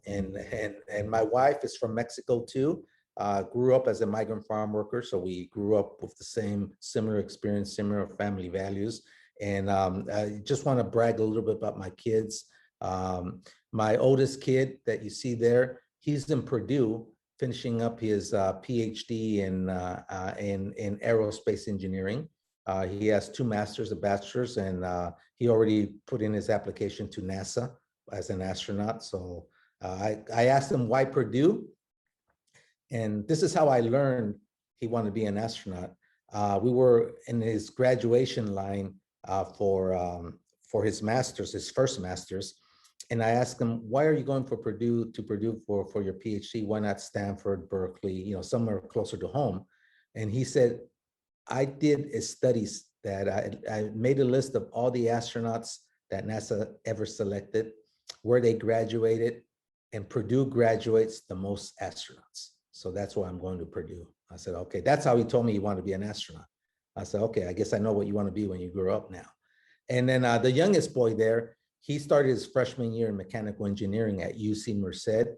And my wife is from Mexico too. Grew up as a migrant farm worker, so we grew up with the similar experience, similar family values. And I just want to brag a little bit about my kids. My oldest kid that you see there, he's in Purdue, finishing up his PhD in aerospace engineering. He has 2 masters, a bachelor's, and he already put in his application to NASA as an astronaut. So I asked him why Purdue, and this is how I learned he wanted to be an astronaut. We were in his graduation line for his master's, his first master's. And I asked him, why are you going for Purdue for your PhD? Why not Stanford, Berkeley, you know, somewhere closer to home? And he said, I did a studies that I made a list of all the astronauts that NASA ever selected, where they graduated, and Purdue graduates the most astronauts. So that's why I'm going to Purdue. I said, okay, that's how he told me he wanted to be an astronaut. I said, okay, I guess I know what you want to be when you grow up now. And then the youngest boy there, he started his freshman year in mechanical engineering at UC Merced.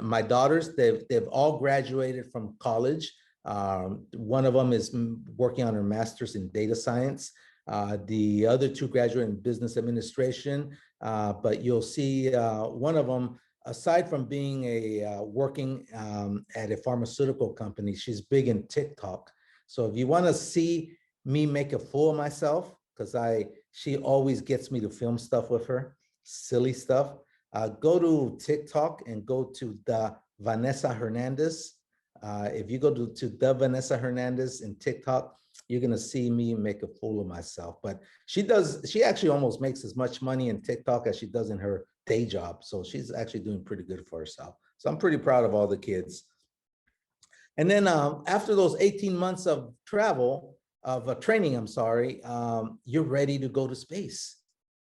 My daughters, they've all graduated from college. One of them is working on her master's in data science. The other 2 graduated in business administration. But you'll see one of them, aside from being working at a pharmaceutical company, she's big in TikTok. So if you want to see me make a fool of myself, because she always gets me to film stuff with her, silly stuff. Go to TikTok and go to the Vanessa Hernandez. If you go to the Vanessa Hernandez in TikTok, you're gonna see me make a fool of myself. But she actually almost makes as much money in TikTok as she does in her day job. So she's actually doing pretty good for herself. So I'm pretty proud of all the kids. And then after those 18 months of training, you're ready to go to space.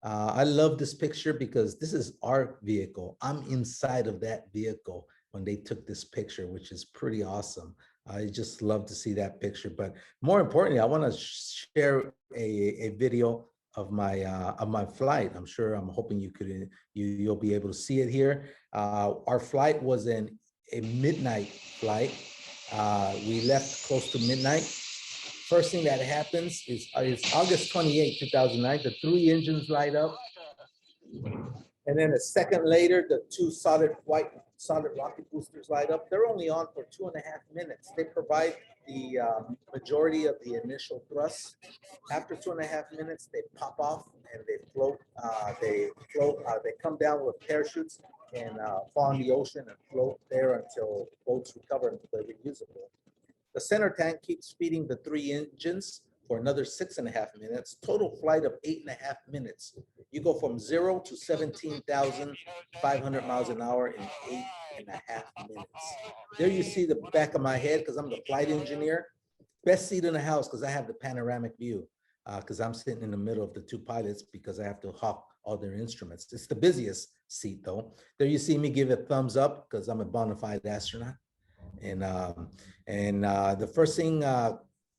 I love this picture because this is our vehicle. I'm inside of that vehicle when they took this picture, which is pretty awesome. I just love to see that picture. But more importantly, I want to share a video of my flight. I'm hoping you'll be able to see it here. Our flight was a midnight flight. We left close to midnight. First thing that happens is August 28, 2009, the 3 engines light up. And then a second later, the 2 solid rocket boosters light up. They're only on for 2.5 minutes. They provide the majority of the initial thrust. After 2.5 minutes, they pop off and they float. They come down with parachutes and fall in the ocean and float there until boats recover and they're reusable. The center tank keeps feeding the 3 engines for another 6.5 minutes, total flight of 8.5 minutes. You go from 0 to 17,500 miles an hour in 8.5 minutes. There you see the back of my head because I'm the flight engineer. Best seat in the house because I have the panoramic view because I'm sitting in the middle of the 2 pilots because I have to hawk all their instruments. It's the busiest seat though. There you see me give a thumbs up because I'm a bona fide astronaut. And the first thing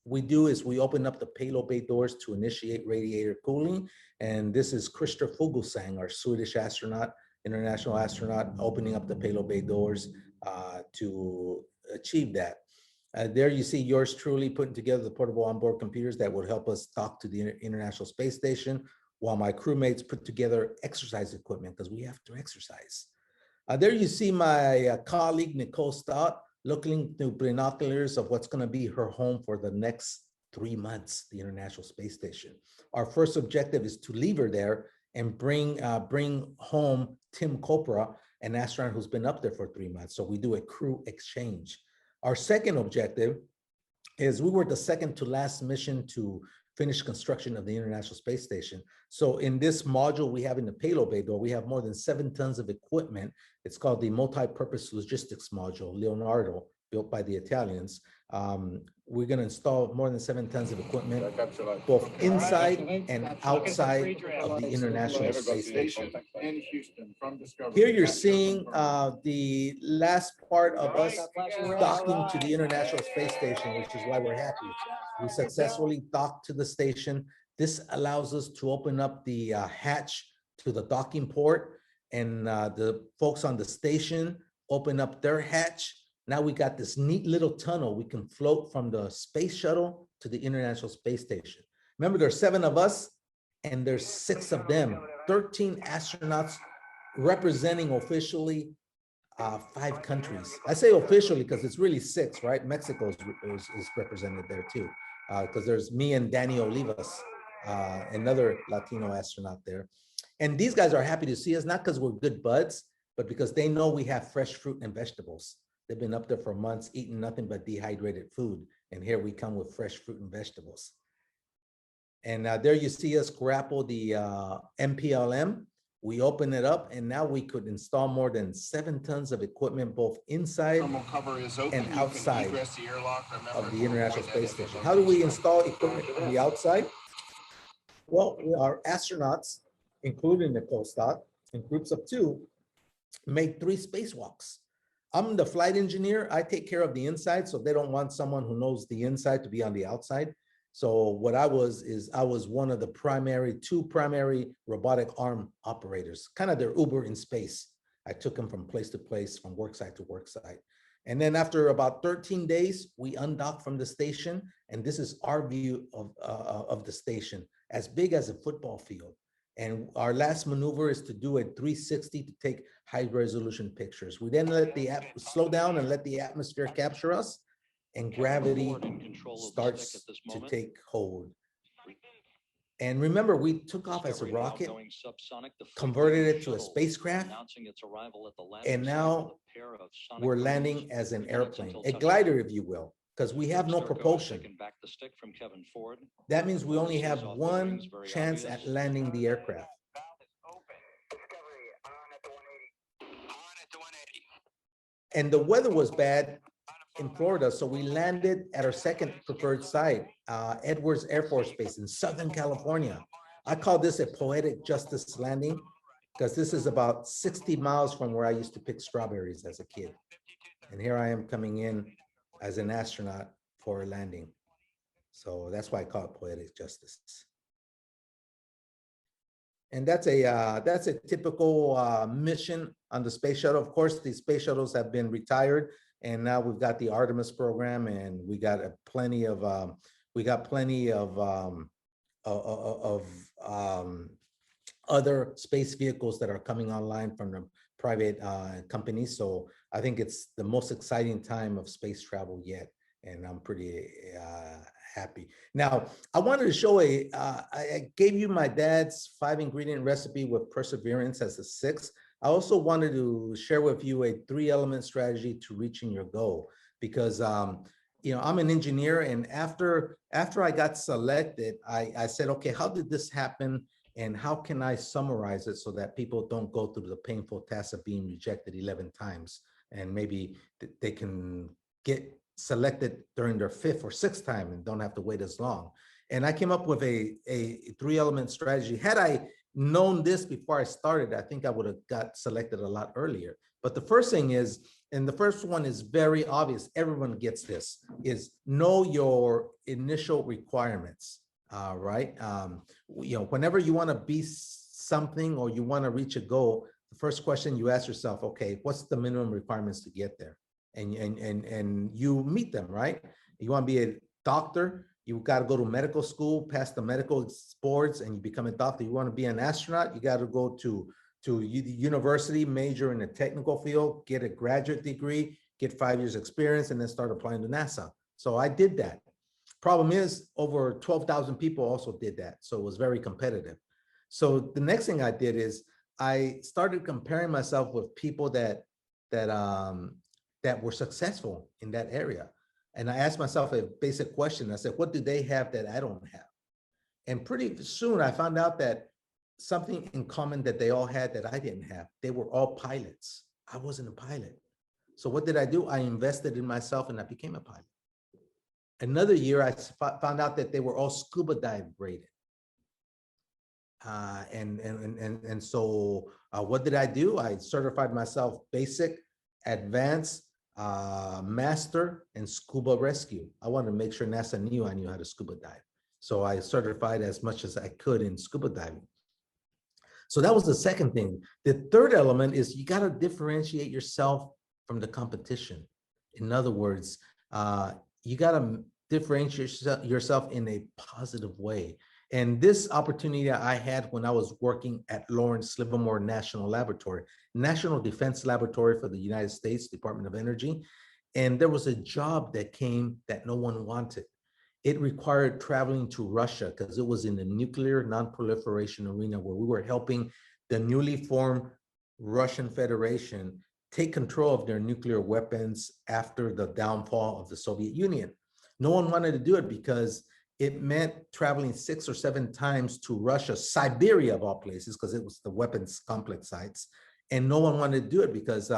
we do is we open up the payload bay doors to initiate radiator cooling. And this is Christer Fuglesang, our Swedish astronaut, international astronaut, opening up the payload bay doors to achieve that. There you see yours truly putting together the portable onboard computers that would help us dock to the International Space Station, while my crewmates put together exercise equipment because we have to exercise. There you see my colleague, Nicole Stott, looking through binoculars of what's going to be her home for the next 3 months, the International Space Station. Our first objective is to leave her there and bring home Tim Kopra, an astronaut who's been up there for 3 months. So we do a crew exchange. Our second objective is we were the second to last mission to finish construction of the International Space Station. So in this module we have in the payload bay door, we have more than 7 tons of equipment. It's called the multi-purpose logistics module, Leonardo, built by the Italians. We're going to install more than 7 tons of equipment, both inside and outside of the International Space Station. Here you're seeing the last part of us docking to the International Space Station, which is why we're happy. We successfully docked to the station. This allows us to open up the hatch to the docking port, and the folks on the station open up their hatch. Now we got this neat little tunnel. We can float from the space shuttle to the International Space Station. Remember, there's 7 of us and there's 6 of them, 13 astronauts representing officially 5 countries. I say officially because it's really 6, right? Mexico is represented there too. because there's me and Danny Olivas, another Latino astronaut there. And these guys are happy to see us, not because we're good buds, but because they know we have fresh fruit and vegetables. They've been up there for months eating nothing but dehydrated food. And here we come with fresh fruit and vegetables. And there you see us grapple the MPLM. We open it up, and now we could install more than 7 tons of equipment, both inside and outside of the International Space Station. How do we install equipment on the outside? Well, our astronauts, including the postdoc, in groups of 2, made 3 spacewalks. I'm the flight engineer. I take care of the inside, so they don't want someone who knows the inside to be on the outside. So what I was one of the 2 primary robotic arm operators, kind of their Uber in space. I took them from place to place, from work site to work site. And then after about 13 days, we undocked from the station. And this is our view of the station, as big as a football field. And our last maneuver is to do a 360 to take high resolution pictures. We then slow down and let the atmosphere capture us, and gravity starts to take hold. And remember, we took off as a rocket, converted it to a spacecraft, and now we're landing as an airplane, a glider, if you will, because we have no propulsion. That means we only have 1 chance at landing the aircraft. And the weather was bad in Florida, so we landed at our second preferred site, Edwards Air Force Base in Southern California. I call this a poetic justice landing because this is about 60 miles from where I used to pick strawberries as a kid. And here I am coming in as an astronaut for a landing. So that's why I call it poetic justice. And that's a typical mission on the space shuttle. Of course, the space shuttles have been retired, and now we've got the Artemis program, and we got plenty of other space vehicles that are coming online from the private companies. So I think it's the most exciting time of space travel yet, and I'm pretty happy. Now, I wanted to show I gave you my dad's 5-ingredient recipe with perseverance as the 6th. I also wanted to share with you a 3-element strategy to reaching your goal, because I'm an engineer, and after I got selected, I said, okay, how did this happen? And how can I summarize it so that people don't go through the painful task of being rejected 11 times, and maybe they can get selected during their 5th or 6th time and don't have to wait as long. And I came up with a 3-element strategy. Had I known this before I started, I think I would have got selected a lot earlier. But the first thing is, and the first one is very obvious, everyone gets this, is know your initial requirements, right? Whenever you want to be something or you want to reach a goal, the first question you ask yourself, okay, what's the minimum requirements to get there? And you meet them, right? You want to be a doctor, you got to go to medical school, pass the medical boards, and you become a doctor. You want to be an astronaut, you got to go to university, major in a technical field, get a graduate degree, get 5 years experience, and then start applying to NASA. So I did that. Problem is, over 12,000 people also did that. So it was very competitive. So the next thing I did is I started comparing myself with people that were successful in that area. And I asked myself a basic question. I said, what do they have that I don't have? And pretty soon I found out that something in common that they all had that I didn't have. They were all pilots. I wasn't a pilot. So what did I do? I invested in myself and I became a pilot. Another year, I found out that they were all scuba dive rated. So what did I do? I certified myself basic, advanced, master, and scuba rescue. I wanted to make sure NASA knew I knew how to scuba dive. So I certified as much as I could in scuba diving. So that was the second thing. The third element is you got to differentiate yourself from the competition. In other words, you got to differentiate yourself in a positive way. And this opportunity I had when I was working at Lawrence Livermore National Laboratory, National Defense Laboratory for the United States Department of Energy. And there was a job that came that no one wanted. it required traveling to Russia because it was in the nuclear non-proliferation arena where we were helping the newly formed Russian Federation take control of their nuclear weapons after the downfall of the Soviet Union. No one wanted to do it because it meant traveling 6 or 7 times to Russia, Siberia of all places, because it was the weapons complex sites. And no one wanted to do it because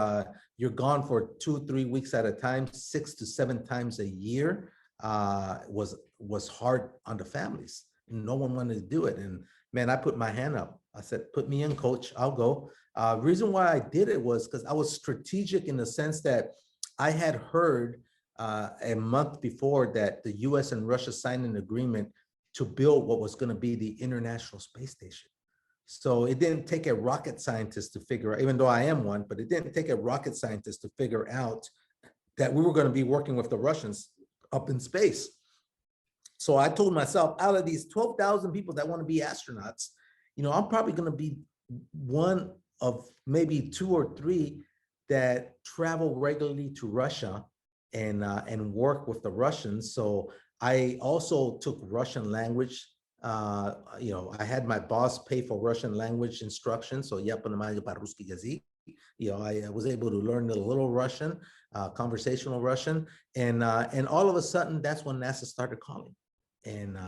you're gone for 2-3 weeks at a time, 6 to 7 times a year was hard on the families. No one wanted to do it. And man, I put my hand up. I said, put me in, coach, I'll go. Reason why I did it was because I was strategic in the sense that I had heard a month before that the US and Russia signed an agreement to build what was going to be the International Space Station. So it didn't take a rocket scientist to figure out, even though I am one, but it didn't take a rocket scientist to figure out that we were going to be working with the Russians up in space. So I told myself, out of these 12,000 people that want to be astronauts, you know, I'm probably going to be one of maybe 2 or 3 that travel regularly to Russia and work with the Russians. So I also took Russian language. You know, I had my boss pay for Russian language instruction. So я понимаю по-русски язык. You know, I was able to learn a little Russian, conversational Russian, and all of a sudden, that's when NASA started calling, and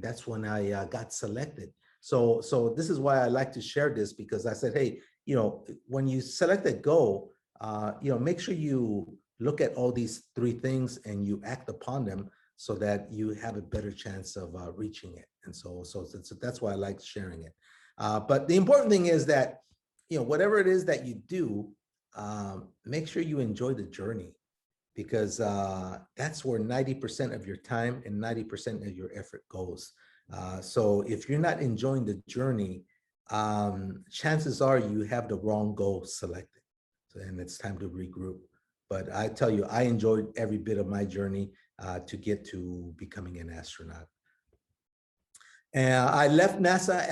that's when I got selected. So this is why I like to share this, because I said, hey, you know, when you select a goal, you know, make sure you look at all these 3 things and you act upon them so that you have a better chance of reaching it. And so that's why I like sharing it. But the important thing is that, you know, whatever it is that you do, make sure you enjoy the journey, because that's where 90% of your time and 90% of your effort goes. So if you're not enjoying the journey, chances are you have the wrong goal selected. So, and it's time to regroup. But I tell you, I enjoyed every bit of my journey to get to becoming an astronaut. And I left NASA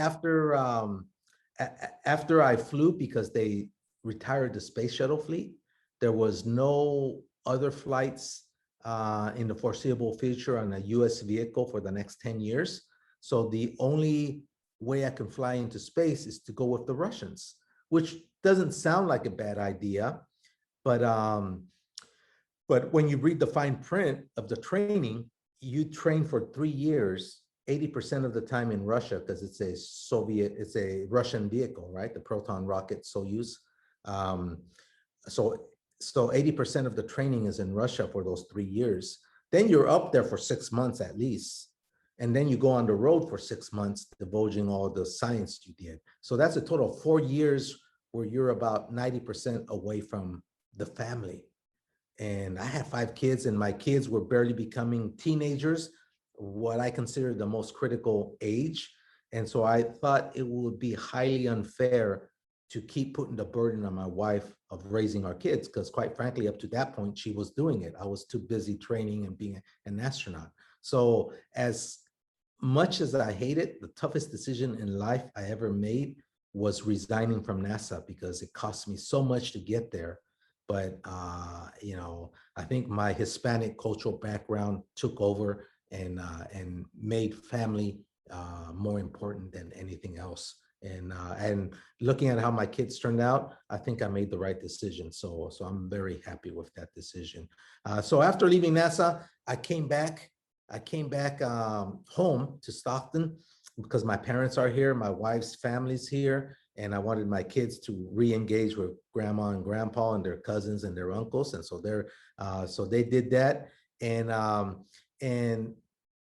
after I flew because they retired the space shuttle fleet. There was no other flights in the foreseeable future on a US vehicle for the next 10 years. So the only way I can fly into space is to go with the Russians, which doesn't sound like a bad idea. But when you read the fine print of the training, you train for 3 years, 80% of the time in Russia, because it's a Russian vehicle, right? The Proton rocket Soyuz. So 80% of the training is in Russia for those 3 years. Then you're up there for 6 months at least. And then you go on the road for 6 months, divulging all the science you did. So that's a total of 4 years where you're about 90% away from the family. And I had 5 kids, and my kids were barely becoming teenagers, what I consider the most critical age. And so I thought it would be highly unfair to keep putting the burden on my wife of raising our kids, because quite frankly, up to that point, she was doing it. I was too busy training and being an astronaut. So as much as I hate it, the toughest decision in life I ever made was resigning from NASA, because it cost me so much to get there. But, you know, I think my Hispanic cultural background took over and made family more important than anything else. And looking at how my kids turned out, I think I made the right decision. So I'm very happy with that decision. So after leaving NASA, I came back home to Stockton because my parents are here, my wife's family's here, and I wanted my kids to re-engage with grandma and grandpa and their cousins and their uncles. And so they did that. And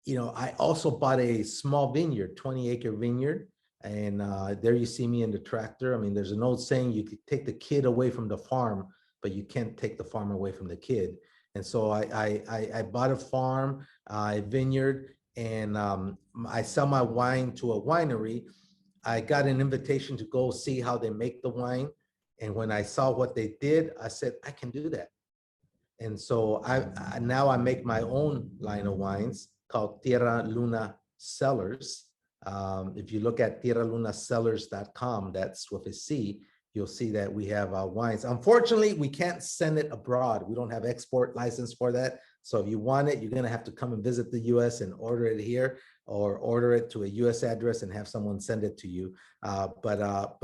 you know, I also bought a small vineyard, 20-acre vineyard. And there you see me in the tractor. I mean, there's an old saying, you could take the kid away from the farm, but you can't take the farm away from the kid. And so I bought a farm, a vineyard, and I sell my wine to a winery. I got an invitation to go see how they make the wine. And when I saw what they did, I said, I can do that. And so now I make my own line of wines called Tierra Luna Cellars. If you look at tierralunacellars.com, that's with a C, you'll see that we have wines. Unfortunately, we can't send it abroad. We don't have export license for that. So if you want it, you're going to have to come and visit the US and order it here, or order it to a US address and have someone send it to you. But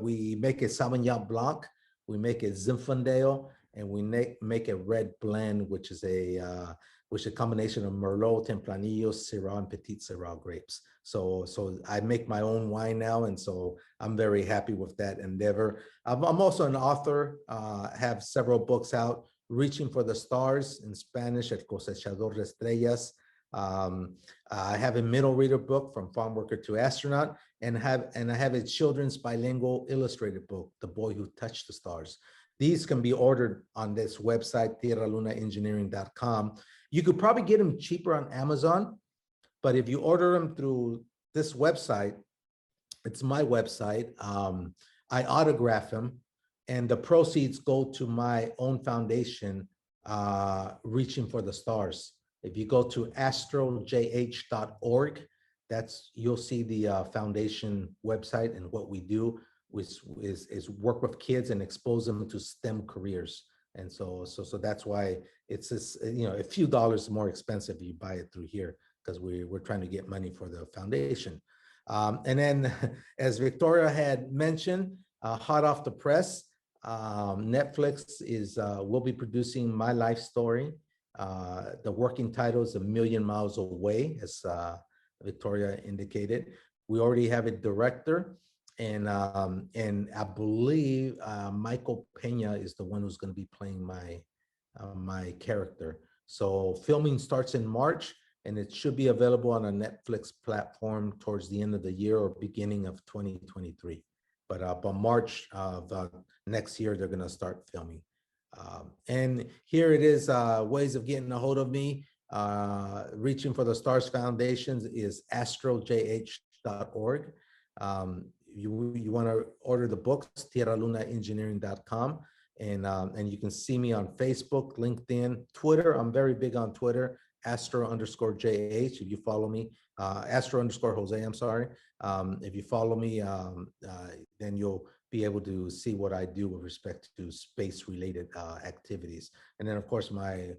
we make it Sauvignon Blanc, we make it Zinfandel, and we make a red blend, which is a combination of Merlot, Tempranillo, Syrah, and Petit Syrah grapes. So I make my own wine now, and so I'm very happy with that endeavor. I'm also an author, have several books out, Reaching for the Stars in Spanish, El Cosechador de Estrellas. I have a middle reader book, From Farm Worker to Astronaut, and I have a children's bilingual illustrated book, The Boy Who Touched the Stars. These can be ordered on this website, tierralunaengineering.com. You could probably get them cheaper on Amazon, but if you order them through this website, it's my website, I autograph them, and the proceeds go to my own foundation, Reaching for the Stars. If you go to astrojh.org, you'll see the foundation website, and what we do is work with kids and expose them to STEM careers. And so that's why it's this, a few dollars more expensive if you buy it through here, because we're trying to get money for the foundation. And then, as Victoria had mentioned, hot off the press, Netflix will be producing my life story. The working title is A Million Miles Away, as Victoria indicated. We already have a director, and I believe Michael Pena is the one who's going to be playing my character. So filming starts in March, and it should be available on a Netflix platform towards the end of the year or beginning of 2023. But by March of next year, they're going to start filming. And here it is, ways of getting a hold of me. Reaching for the Stars Foundations is astrojh.org. You want to order the books, tierralunaengineering.com. And you can see me on Facebook, LinkedIn, Twitter. I'm very big on Twitter, Astro_JH. If you follow me, Astro_Jose, I'm sorry. If you follow me, then you'll be able to see what I do with respect to space-related activities. And then, of course, my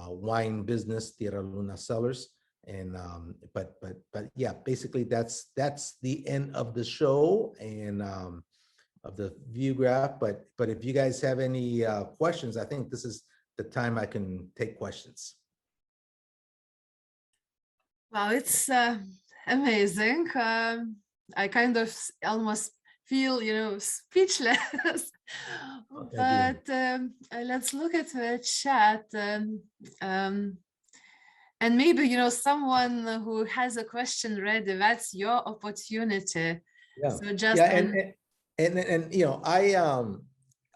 wine business, Tierra Luna Cellars. And but yeah, basically that's the end of the show and of the view graph. But if you guys have any questions, I think this is the time I can take questions. Wow, it's amazing. I kind of almost feel, speechless. But let's look at the chat. And maybe, someone who has a question ready, that's your opportunity. Yeah. So just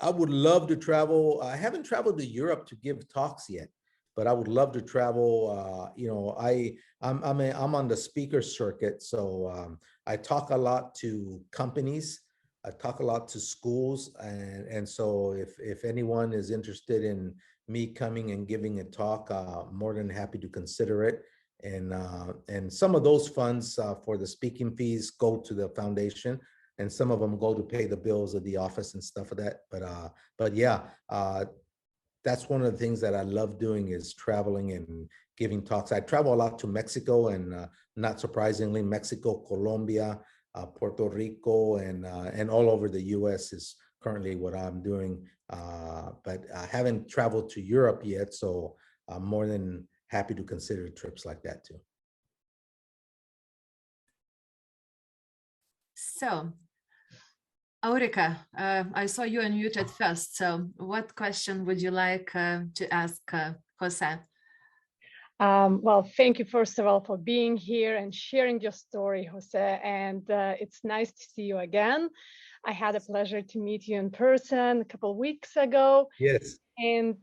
I would love to travel. I haven't traveled to Europe to give talks yet, but I would love to travel. I'm on the speaker circuit, so I talk a lot to companies. I talk a lot to schools, and so if anyone is interested in me coming and giving a talk, more than happy to consider it. And some of those funds for the speaking fees go to the foundation, and some of them go to pay the bills of the office and stuff of that. But yeah, that's one of the things that I love doing is traveling and giving talks. I travel a lot to Mexico, and not surprisingly, Mexico, Colombia, Puerto Rico, and all over the U.S. is currently what I'm doing. But I haven't traveled to Europe yet, so I'm more than happy to consider trips like that too. So, Aurica, I saw you unmuted first. So what question would you like to ask Jose? Well, thank you, first of all, for being here and sharing your story, Jose. And it's nice to see you again. I had a pleasure to meet you in person a couple of weeks ago. Yes. And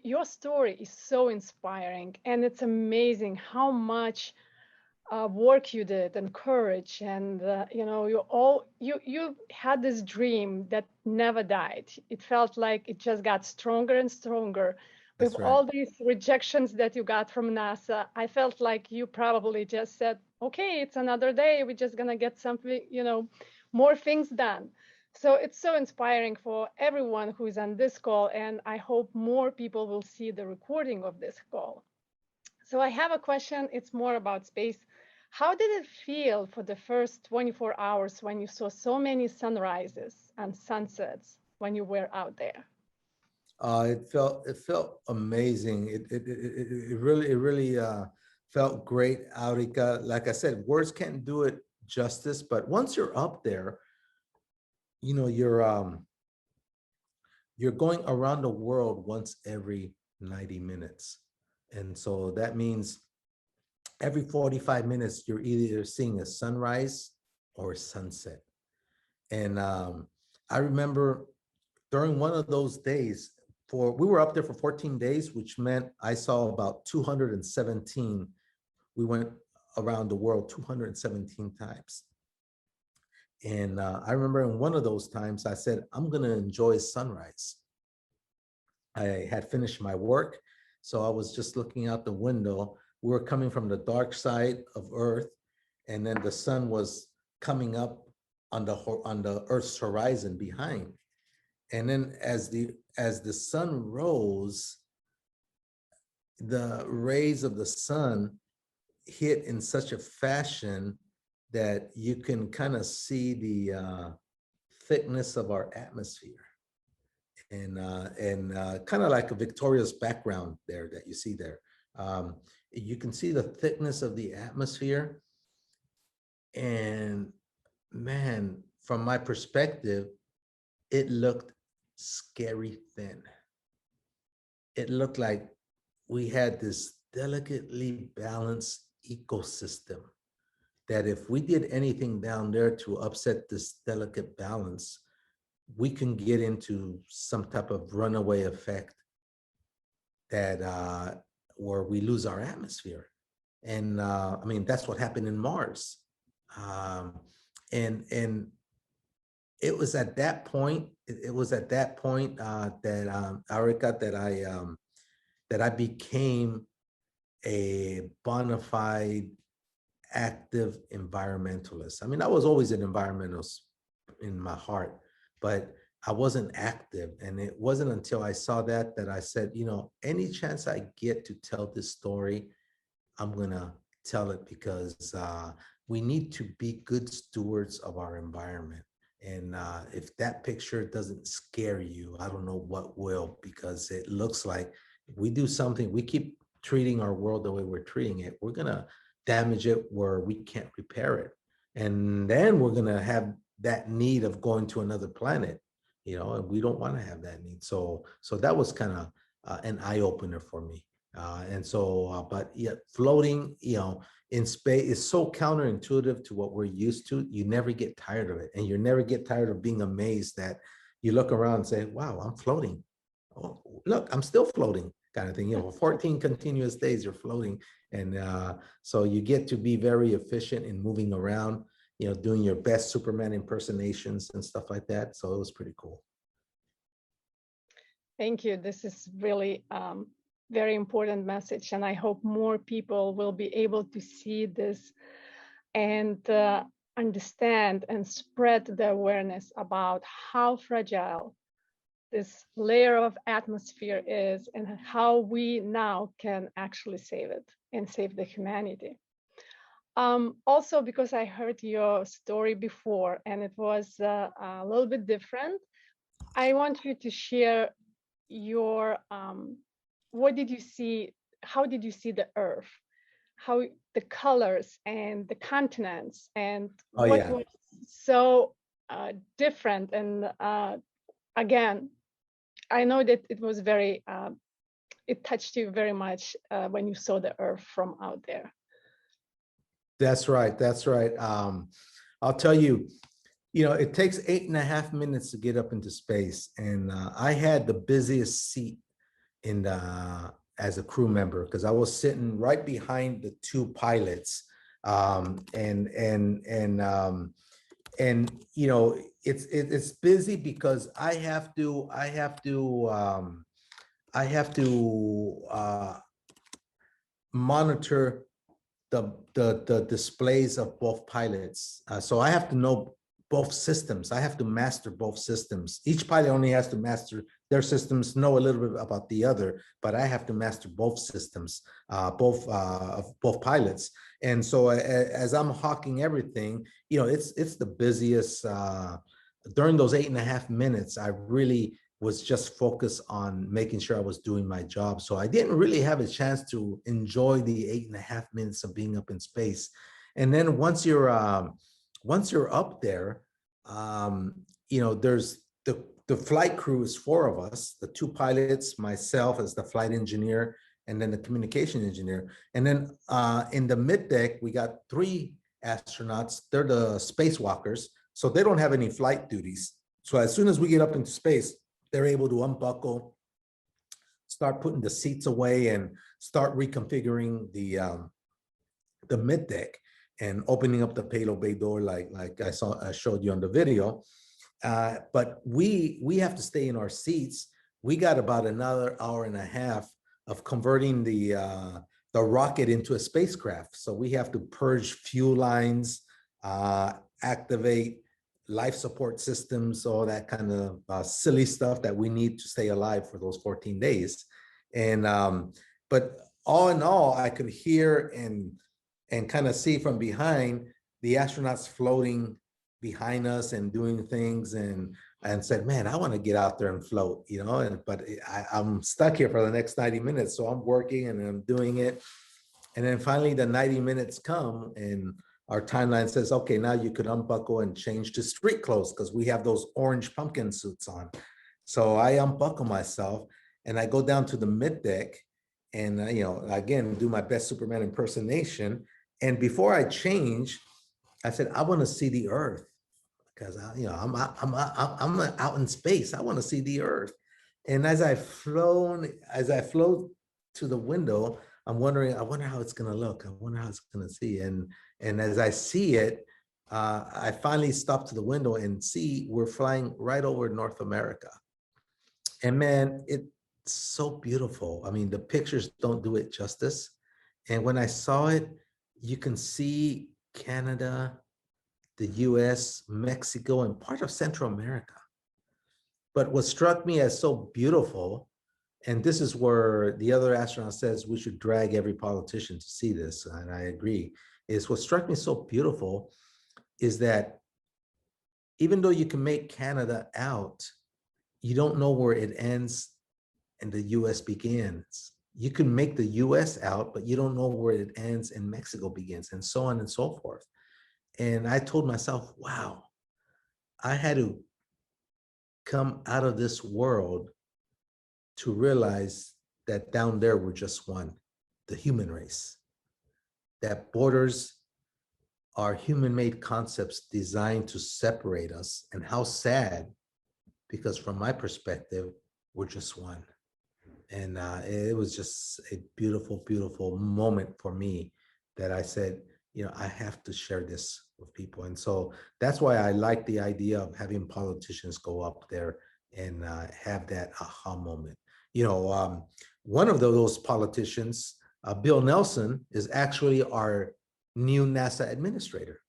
your story is so inspiring, and it's amazing how much work you did and courage, and you had this dream that never died. It felt like it just got stronger and stronger. With all these rejections that you got from NASA, I felt like you probably just said, okay, it's another day, we're just gonna get something, more things done. So it's so inspiring for everyone who is on this call, and I hope more people will see the recording of this call. So I have a question. It's more about space. How did it feel for the first 24 hours when you saw so many sunrises and sunsets when you were out there? It felt amazing. It really felt great, Aurica. Like I said, words can't do it justice, but once you're up there, you know, you're going around the world once every 90 minutes. And so that means every 45 minutes, you're either seeing a sunrise or a sunset. And I remember during one of those days, we were up there for 14 days, which meant I saw about 217. We went around the world 217 times. And I remember in one of those times, I said, I'm going to enjoy sunrise. I had finished my work, so I was just looking out the window. We were coming from the dark side of Earth, and then the sun was coming up on the Earth's horizon behind. And then as the sun rose, the rays of the sun hit in such a fashion that you can kind of see the thickness of our atmosphere, and kind of like a Victoria's background there that you see there. You can see the thickness of the atmosphere, and man, from my perspective, it looked scary thin. It looked like we had this delicately balanced ecosystem that if we did anything down there to upset this delicate balance, we can get into some type of runaway effect that where we lose our atmosphere. And I mean, that's what happened in Mars. And it was at that point, that Aurica, that I became a bona fide active environmentalist. I mean, I was always an environmentalist in my heart, but I wasn't active. And it wasn't until I saw that I said, you know, any chance I get to tell this story, I'm gonna tell it, because we need to be good stewards of our environment. And if that picture doesn't scare you, I don't know what will, because it looks like we do something, we keep treating our world the way we're treating it, we're gonna damage it where we can't repair it. And then we're gonna have that need of going to another planet, you know, and we don't wanna have that need. So that was kind of an eye opener for me. But yeah, floating, you know, in space is so counterintuitive to what we're used to. You never get tired of it, and you never get tired of being amazed that you look around and say, wow, I'm floating. Oh, look, I'm still floating, kind of thing. You know, 14 continuous days you're floating. And so you get to be very efficient in moving around, you know, doing your best Superman impersonations and stuff like that. So it was pretty cool. Thank you. This is really very important message, and I hope more people will be able to see this and understand and spread the awareness about how fragile this layer of atmosphere is, and how we now can actually save it and save the humanity. Also, because I heard your story before and it was a little bit different, I want you to share your what did you see? How did you see the Earth? How the colors and the continents, and what was so different? And again, I know that it was very, it touched you very much when you saw the Earth from out there. That's right. That's right. I'll tell you, you know, it takes 8.5 minutes to get up into space. And I had the busiest seat in as a crew member, because I was sitting right behind the two pilots. And you know, it's busy because I have to monitor the displays of both pilots. So I have to know both systems. I have to master both systems. Each pilot only has to master their systems, know a little bit about the other, but I have to master both systems, both pilots. And so as I'm hawking everything, it's the busiest. During those 8.5 minutes, I really was just focused on making sure I was doing my job. So I didn't really have a chance to enjoy the 8.5 minutes of being up in space. And then once you're up there, there's the flight crew is 4 of us, the 2 pilots, myself as the flight engineer, and then the communication engineer. And then in the mid-deck, we got 3 astronauts. They're the spacewalkers, so they don't have any flight duties. So as soon as we get up into space, they're able to unbuckle, start putting the seats away, and start reconfiguring the mid-deck and opening up the payload bay door like I showed you on the video. But we have to stay in our seats. We got about another 1.5 hours of converting the rocket into a spacecraft. So we have to purge fuel lines, activate life support systems, all that kind of silly stuff that we need to stay alive for those 14 days. And but all in all, I could hear and kind of see from behind the astronauts floating behind us and doing things, and said, man, I want to get out there and float, but I'm stuck here for the next 90 minutes. So I'm working and I'm doing it. And then finally the 90 minutes come and our timeline says, okay, now you could unbuckle and change to street clothes because we have those orange pumpkin suits on. So I unbuckle myself and I go down to the mid deck and, again, do my best Superman impersonation. And before I change, I said, I want to see the Earth because I'm out in space. I want to see the Earth. And as I float to the window, I'm wondering, I wonder how it's going to look. I wonder how it's going to see. And as I see it, I finally stop to the window and see we're flying right over North America. And man, it's so beautiful. I mean, the pictures don't do it justice. And when I saw it, you can see Canada, the US, Mexico, and part of Central America. But what struck me as so beautiful, and this is where the other astronaut says we should drag every politician to see this, and I agree, is what struck me so beautiful is that even though you can make Canada out, you don't know where it ends and the US begins. You can make the US out, but you don't know where it ends and Mexico begins, and so on and so forth. And I told myself, wow, I had to come out of this world to realize that down there we're just one, the human race. That borders are human-made concepts designed to separate us, and how sad, because from my perspective, we're just one. And it was just a beautiful, beautiful moment for me that I said, I have to share this with people. And so that's why I like the idea of having politicians go up there and have that aha moment. One of those politicians, Bill Nelson, is actually our new NASA administrator.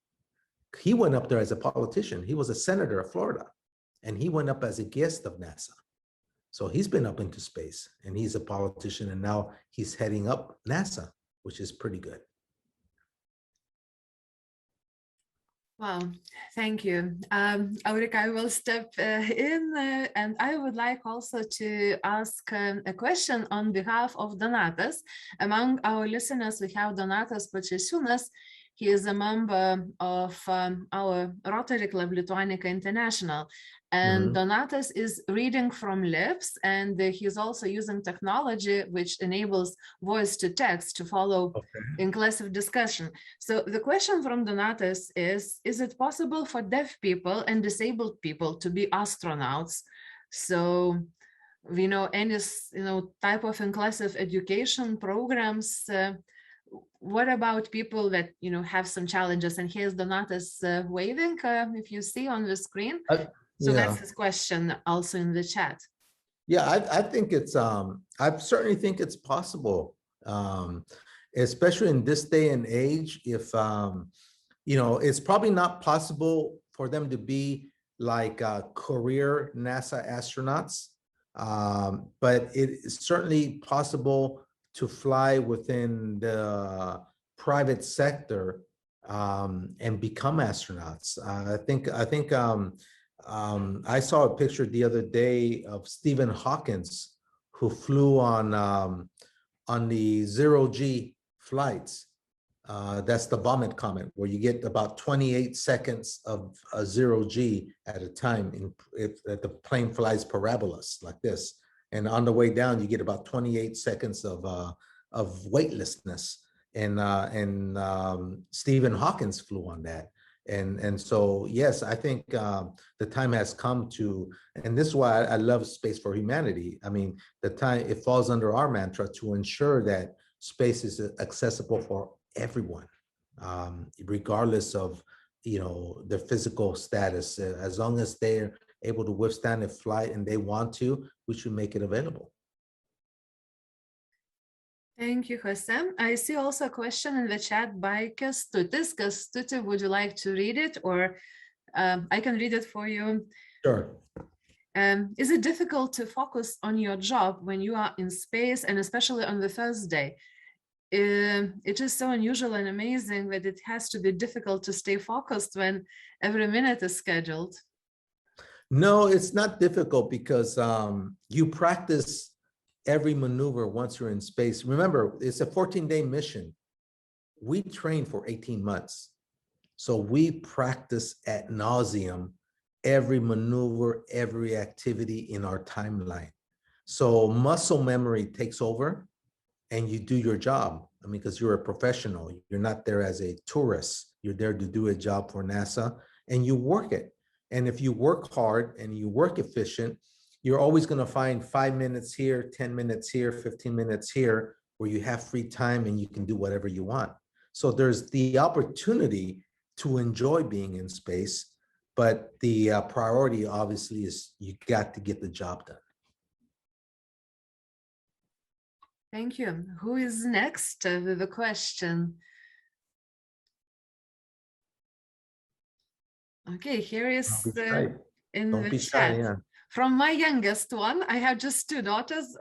He went up there as a politician. He was a senator of Florida, and he went up as a guest of NASA. So he's been up into space, and he's a politician, and now he's heading up NASA, which is pretty good. Wow, thank you. Aurika, I will step in, and I would like also to ask a question on behalf of Donatas. Among our listeners, we have Donatas Pačesiūnas. He is a member of our Rotary Club Lithuania International. And Donatas is reading from lips, and he's also using technology which enables voice to text to follow inclusive discussion. So the question from Donatas is it possible for deaf people and disabled people to be astronauts? So we know any type of inclusive education programs. What about people that have some challenges? And here's Donatas waving, if you see on the screen. So that's his question also in the chat. Yeah, I think it's, I certainly think it's possible, especially in this day and age. If, it's probably not possible for them to be like career NASA astronauts, but it is certainly possible to fly within the private sector and become astronauts. I saw a picture the other day of Stephen Hawking, who flew on the zero-G flights. That's the vomit comet, where you get about 28 seconds of a zero-G at a time if the plane flies parabolas like this. And on the way down, you get about 28 seconds of weightlessness. And Stephen Hawking flew on that. And so, yes, I think the time has come to, and this is why I love Space for Humanity. I mean, it falls under our mantra to ensure that space is accessible for everyone, regardless of, their physical status. As long as they're able to withstand a flight and they want to, we should make it available. Thank you, Jose. I see also a question in the chat by Kestutis. Kestuti, would you like to read it, or I can read it for you? Sure. Is it difficult to focus on your job when you are in space, and especially on the first day? It is so unusual and amazing that it has to be difficult to stay focused when every minute is scheduled. No, it's not difficult because you practice every maneuver once you're in space. Remember, it's a 14-day mission. We train for 18 months. So we practice ad nauseum every maneuver, every activity in our timeline. So muscle memory takes over and you do your job. I mean, because you're a professional, you're not there as a tourist. You're there to do a job for NASA and you work it. And if you work hard and you work efficient, you're always going to find 5 minutes here, 10 minutes here, 15 minutes here, where you have free time and you can do whatever you want. So there's the opportunity to enjoy being in space, but the priority obviously is you got to get the job done. Thank you. Who is next with a question? Okay, here is in Don't the be shy, chat. yeah. From my youngest one, I have just 2 daughters.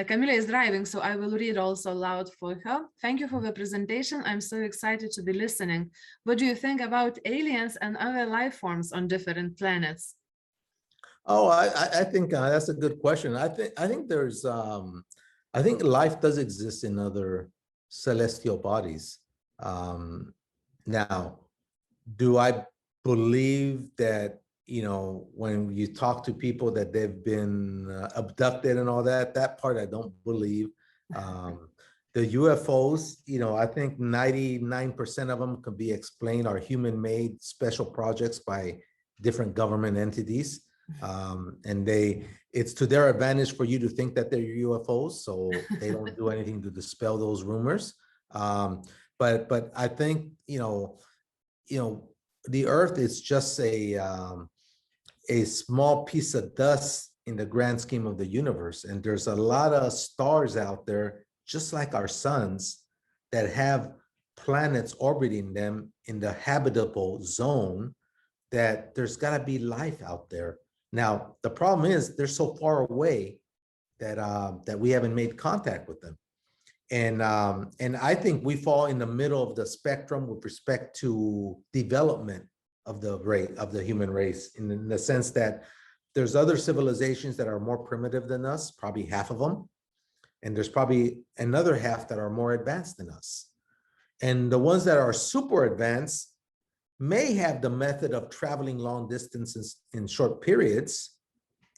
Camila is driving, so I will read also loud for her. Thank you for the presentation. I'm so excited to be listening. What do you think about aliens and other life forms on different planets? Oh, I think that's a good question. I think there's I think life does exist in other celestial bodies. Now, do I believe that, when you talk to people that they've been abducted and all that, that part I don't believe. The UFOs, I think 99% of them can be explained are human-made special projects by different government entities. And it's to their advantage for you to think that they're UFOs, so they don't do anything to dispel those rumors. But I think, the Earth is just a small piece of dust in the grand scheme of the universe. And there's a lot of stars out there, just like our suns, that have planets orbiting them in the habitable zone, that there's got to be life out there. Now, the problem is they're so far away that we haven't made contact with them. And I think we fall in the middle of the spectrum with respect to development of the human race, in the sense that there's other civilizations that are more primitive than us, probably half of them. And there's probably another half that are more advanced than us. And the ones that are super advanced may have the method of traveling long distances in short periods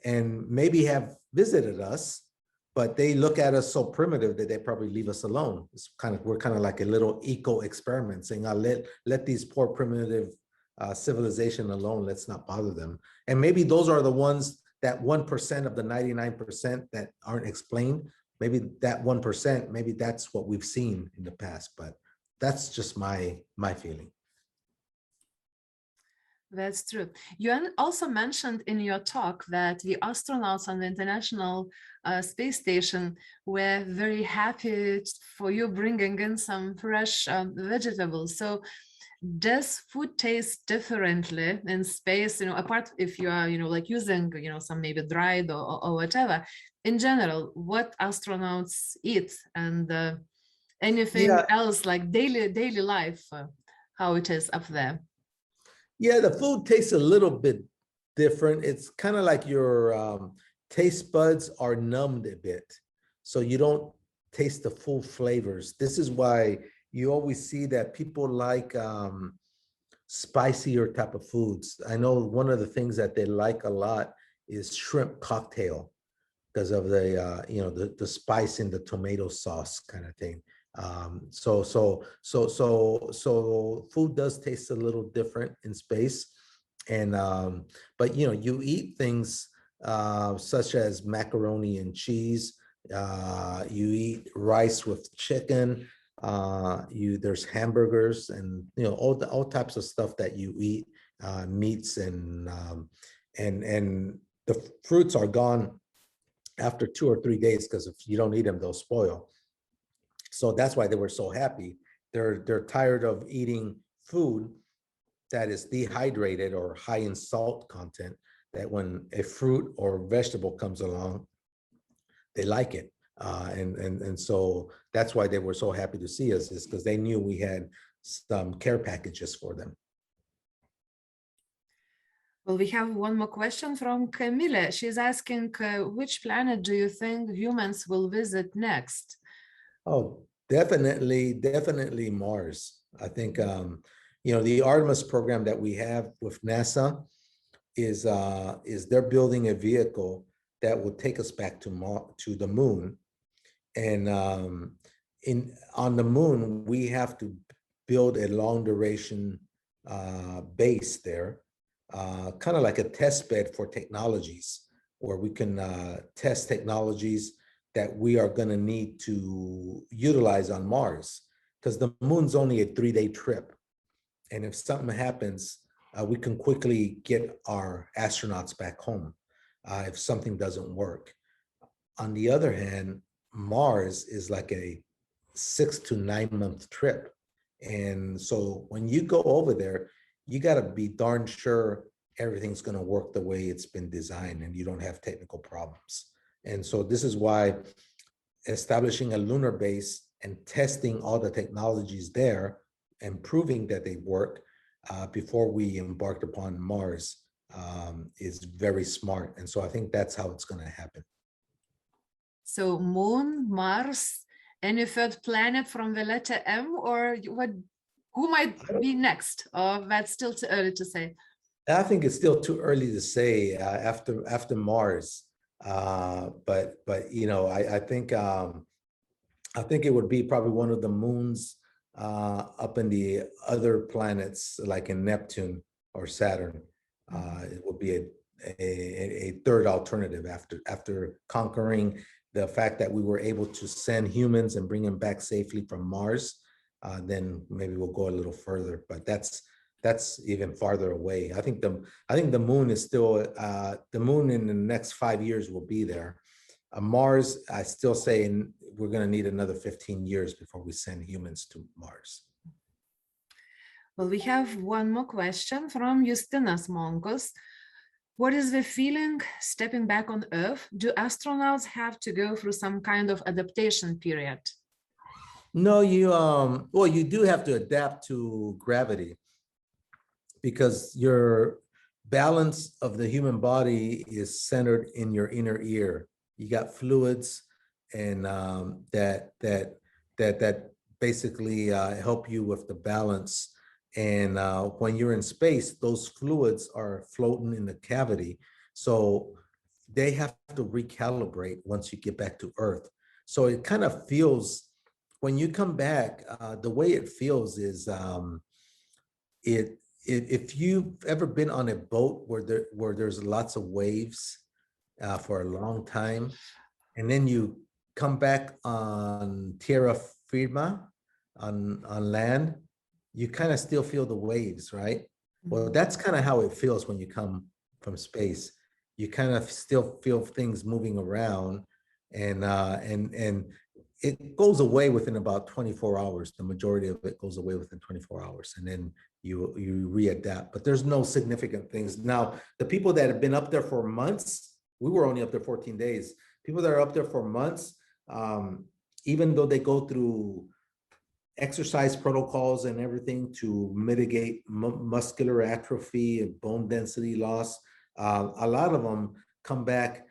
and maybe have visited us, but they look at us so primitive that they probably leave us alone. We're kind of like a little eco experiment, saying, I'll let these poor primitive civilization alone, let's not bother them. And maybe those are the ones, that 1% of the 99% that aren't explained. Maybe that 1%, maybe that's what we've seen in the past, but that's just my feeling. That's true. You also mentioned in your talk that the astronauts on the International Space Station were very happy for you bringing in some fresh vegetables. So does food taste differently in space, apart if you are, like using, some maybe dried or whatever? In general, what astronauts eat and anything Yeah, else like daily life, how it is up there? yeah, the food tastes a little bit different. It's kind of like your taste buds are numbed a bit. So you don't taste the full flavors. This is why you always see that people like spicier type of foods. I know one of the things that they like a lot is shrimp cocktail because of the spice in the tomato sauce kind of thing. So food does taste a little different in space, and but you eat things such as macaroni and cheese. You eat rice with chicken. There's hamburgers and all types of stuff that you eat, meats and the fruits are gone after 2 or 3 days because if you don't eat them, they'll spoil. So that's why they were so happy. They're tired of eating food that is dehydrated or high in salt content, that when a fruit or vegetable comes along, they like it. And so that's why they were so happy to see us, is because they knew we had some care packages for them. Well, we have one more question from Camille. She's asking, which planet do you think humans will visit next? Oh, definitely Mars. I think, the Artemis program that we have with NASA is they're building a vehicle that will take us back to the moon. And on the moon, we have to build a long duration base there, kind of like a test bed for technologies, where we can test technologies that we are going to need to utilize on Mars, because the moon's only a 3-day trip. And if something happens, we can quickly get our astronauts back home if something doesn't work. On the other hand, Mars is like a 6 to 9 month trip. And so when you go over there, you got to be darn sure everything's going to work the way it's been designed and you don't have technical problems. And so this is why establishing a lunar base and testing all the technologies there and proving that they work before we embarked upon Mars is very smart. And so I think that's how it's going to happen. So Moon, Mars, any third planet from the letter M, or what? Who might be next? Or that's still too early to say? I think it's still too early to say after Mars. But I think it would be probably one of the moons up in the other planets, like in Neptune or Saturn. It would be a third alternative after conquering the fact that we were able to send humans and bring them back safely from Mars. Then maybe we'll go a little further, but that's even farther away. I think the moon is still the moon in the next 5 years will be there. Mars, I still say we're going to need another 15 years before we send humans to Mars. Well, we have one more question from Justinas Monkos. What is the feeling stepping back on Earth? Do astronauts have to go through some kind of adaptation period? No, you do have to adapt to gravity, because your balance of the human body is centered in your inner ear. You got fluids and that basically help you with the balance. And when you're in space, those fluids are floating in the cavity. So they have to recalibrate once you get back to Earth. So it kind of feels, when you come back, the way it feels is if you've ever been on a boat where there's lots of waves for a long time, and then you come back on tierra firma, on land, you kind of still feel the waves, right? Well, that's kind of how it feels when you come from space. You kind of still feel things moving around, and it goes away within about 24 hours. The majority of it goes away within 24 hours, and then you readapt. But there's no significant things. Now, the people that have been up there for months, we were only up there 14 days. People that are up there for months, even though they go through exercise protocols and everything to mitigate muscular atrophy and bone density loss, a lot of them come back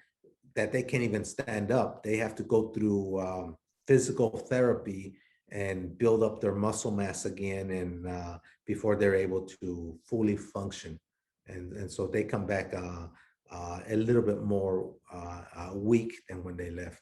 that they can't even stand up. They have to go through physical therapy and build up their muscle mass again, and before they're able to fully function. And so they come back a little bit more weak than when they left.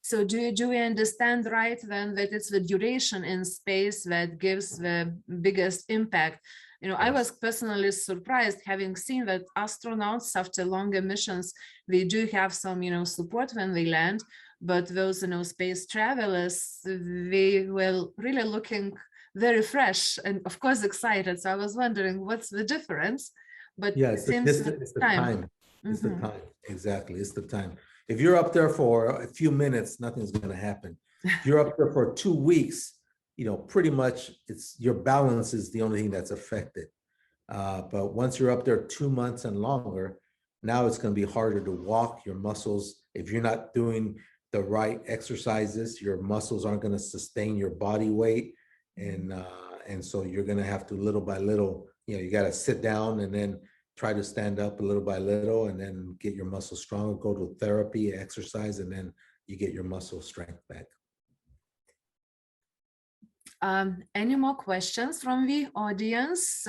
So do we understand right then that it's the duration in space that gives the biggest impact? You know, I was personally surprised having seen that astronauts after longer missions, they do have some, you know, support when they land, but those, you know, space travelers, they were really looking very fresh and of course excited. So I was wondering what's the difference, but yeah, it seems it's the time. It's the Mhm. time. Exactly. It's the time. If you're up there for a few minutes, nothing's going to happen. If you're up there for 2 weeks, you know, pretty much it's your balance is the only thing that's affected. But once you're up there 2 months and longer, now it's going to be harder to walk. Your muscles, if you're not doing the right exercises, your muscles aren't going to sustain your body weight, and so you're going to have to little by little, you know, you got to sit down and then try to stand up a little by little, and then get your muscles stronger, go to therapy, exercise, and then you get your muscle strength back. Any more questions from the audience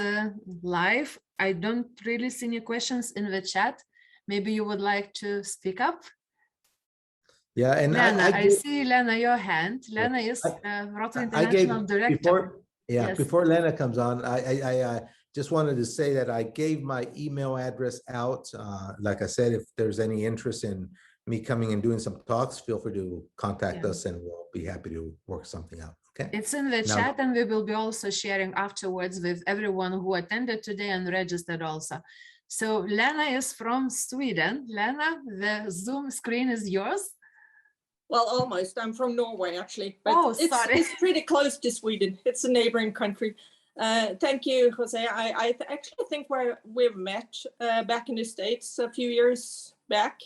live? I don't really see any questions in the chat. Maybe you would like to speak up? Yeah, and Lena, I see, Lena, your hand. Lena is Rotary International Director. Before Lena comes on, I just wanted to say that I gave my email address out. Like I said, if there's any interest in me coming and doing some talks, feel free to contact us and we'll be happy to work something out. Okay. It's in the chat, and we will be also sharing afterwards with everyone who attended today and registered also. So Lena is from Sweden. Lena, the Zoom screen is yours. Well, almost. I'm from Norway, actually. But it's pretty close to Sweden. It's a neighboring country. Thank you, Jose. I actually think we've met back in the States a few years back.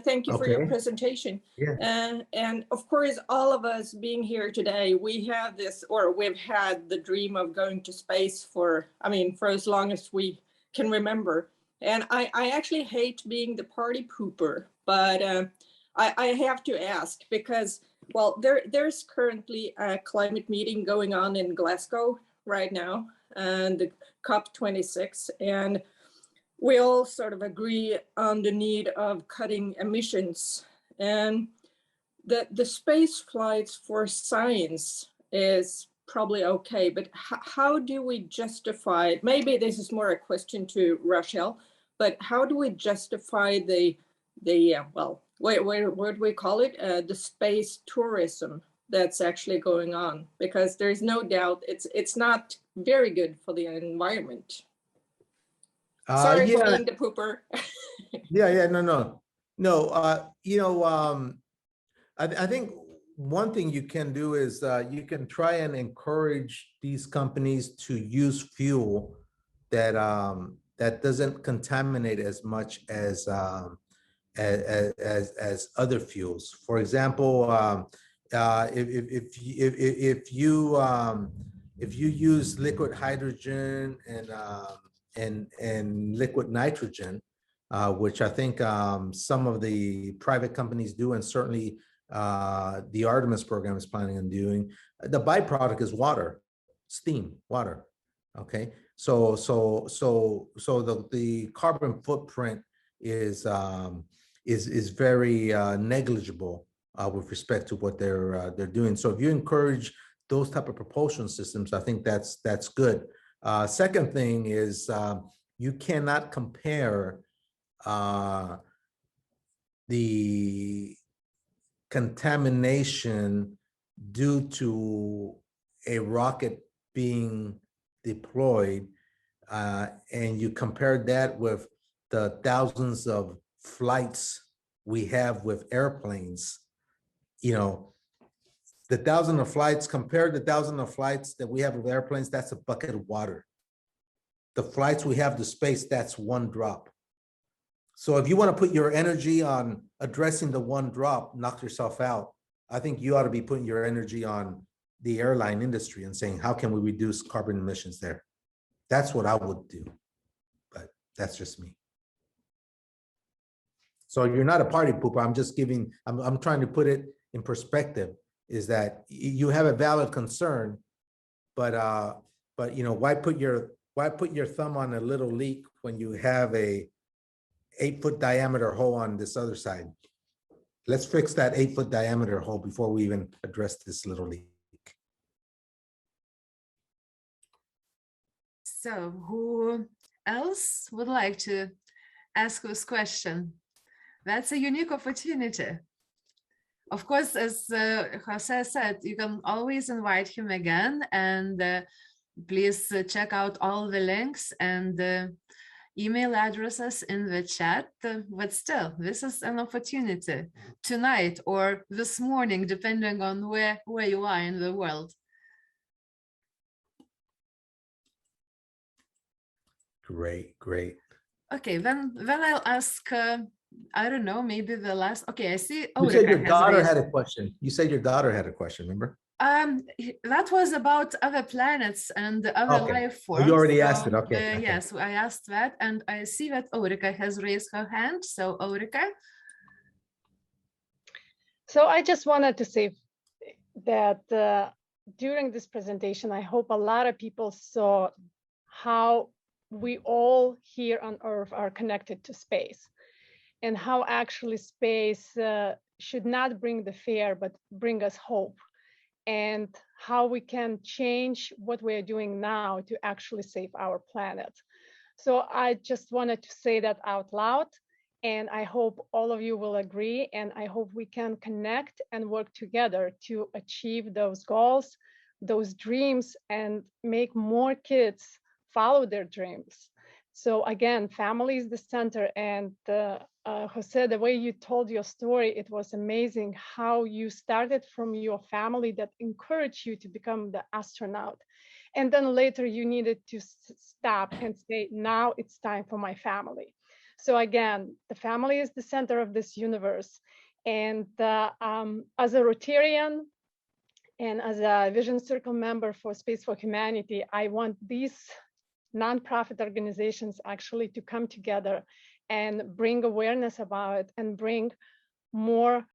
Thank you for your presentation. Yeah. And of course, all of us being here today, we have this, or we've had the dream of going to space for as long as we can remember. And I actually hate being the party pooper, but I have to ask because, well, there's currently a climate meeting going on in Glasgow right now, and the COP26, and we all sort of agree on the need of cutting emissions. And the space flights for science is probably okay, but how do we justify, maybe this is more a question to Rochelle, but how do we justify the well, what do we call it? The space tourism that's actually going on, because there's no doubt it's not very good for the environment. Sorry for being the pooper. No. I think one thing you can do is you can try and encourage these companies to use fuel that that doesn't contaminate as much as other fuels. For example, if you use liquid hydrogen and liquid nitrogen, which I think some of the private companies do, and certainly the Artemis program is planning on doing, the byproduct is water, steam, water. Okay, so the carbon footprint is very negligible with respect to what they're doing. So if you encourage those type of propulsion systems, I think that's good. Second thing is you cannot compare the contamination due to a rocket being deployed, and you compare that with the thousands of flights we have with airplanes, you know, the thousand of flights, compared to the thousand of flights that we have with airplanes, that's a bucket of water. The flights we have to space, that's one drop. So if you want to put your energy on addressing the one drop, knock yourself out. I think you ought to be putting your energy on the airline industry and saying, how can we reduce carbon emissions there? That's what I would do, but that's just me. So you're not a party pooper. I'm just giving, I'm trying to put it in perspective, is that you have a valid concern, but you know, why put your thumb on a little leak when you have a 8-foot diameter hole on this other side? Let's fix that 8-foot diameter hole before we even address this little leak. So who else would like to ask this question? That's a unique opportunity. Of course, as Jose said, you can always invite him again, and please check out all the links and email addresses in the chat. But still, this is an opportunity tonight or this morning, depending on where you are in the world. Great, great. Okay, then I'll ask, I don't know, maybe the last, okay, I see. You said your Ulrika has daughter raised- had a question. You said your daughter had a question, remember? That was about other planets and other Okay. life Oh, forms. you already asked it. Okay, okay. Yes, I asked that, and I see that Ulrika has raised her hand. So Ulrika. So I just wanted to say that during this presentation, I hope a lot of people saw how we all here on Earth are connected to space, and how actually space should not bring the fear, but bring us hope, and how we can change what we are doing now to actually save our planet. So I just wanted to say that out loud, and I hope all of you will agree, and I hope we can connect and work together to achieve those goals, those dreams, and make more kids follow their dreams. So again, family is the center, and Jose, the way you told your story, it was amazing how you started from your family that encouraged you to become the astronaut. And then later you needed to stop and say, now it's time for my family. So again, the family is the center of this universe. And as a Rotarian and as a Vision Circle member for Space for Humanity, I want these nonprofit organizations actually to come together and bring awareness about it and bring more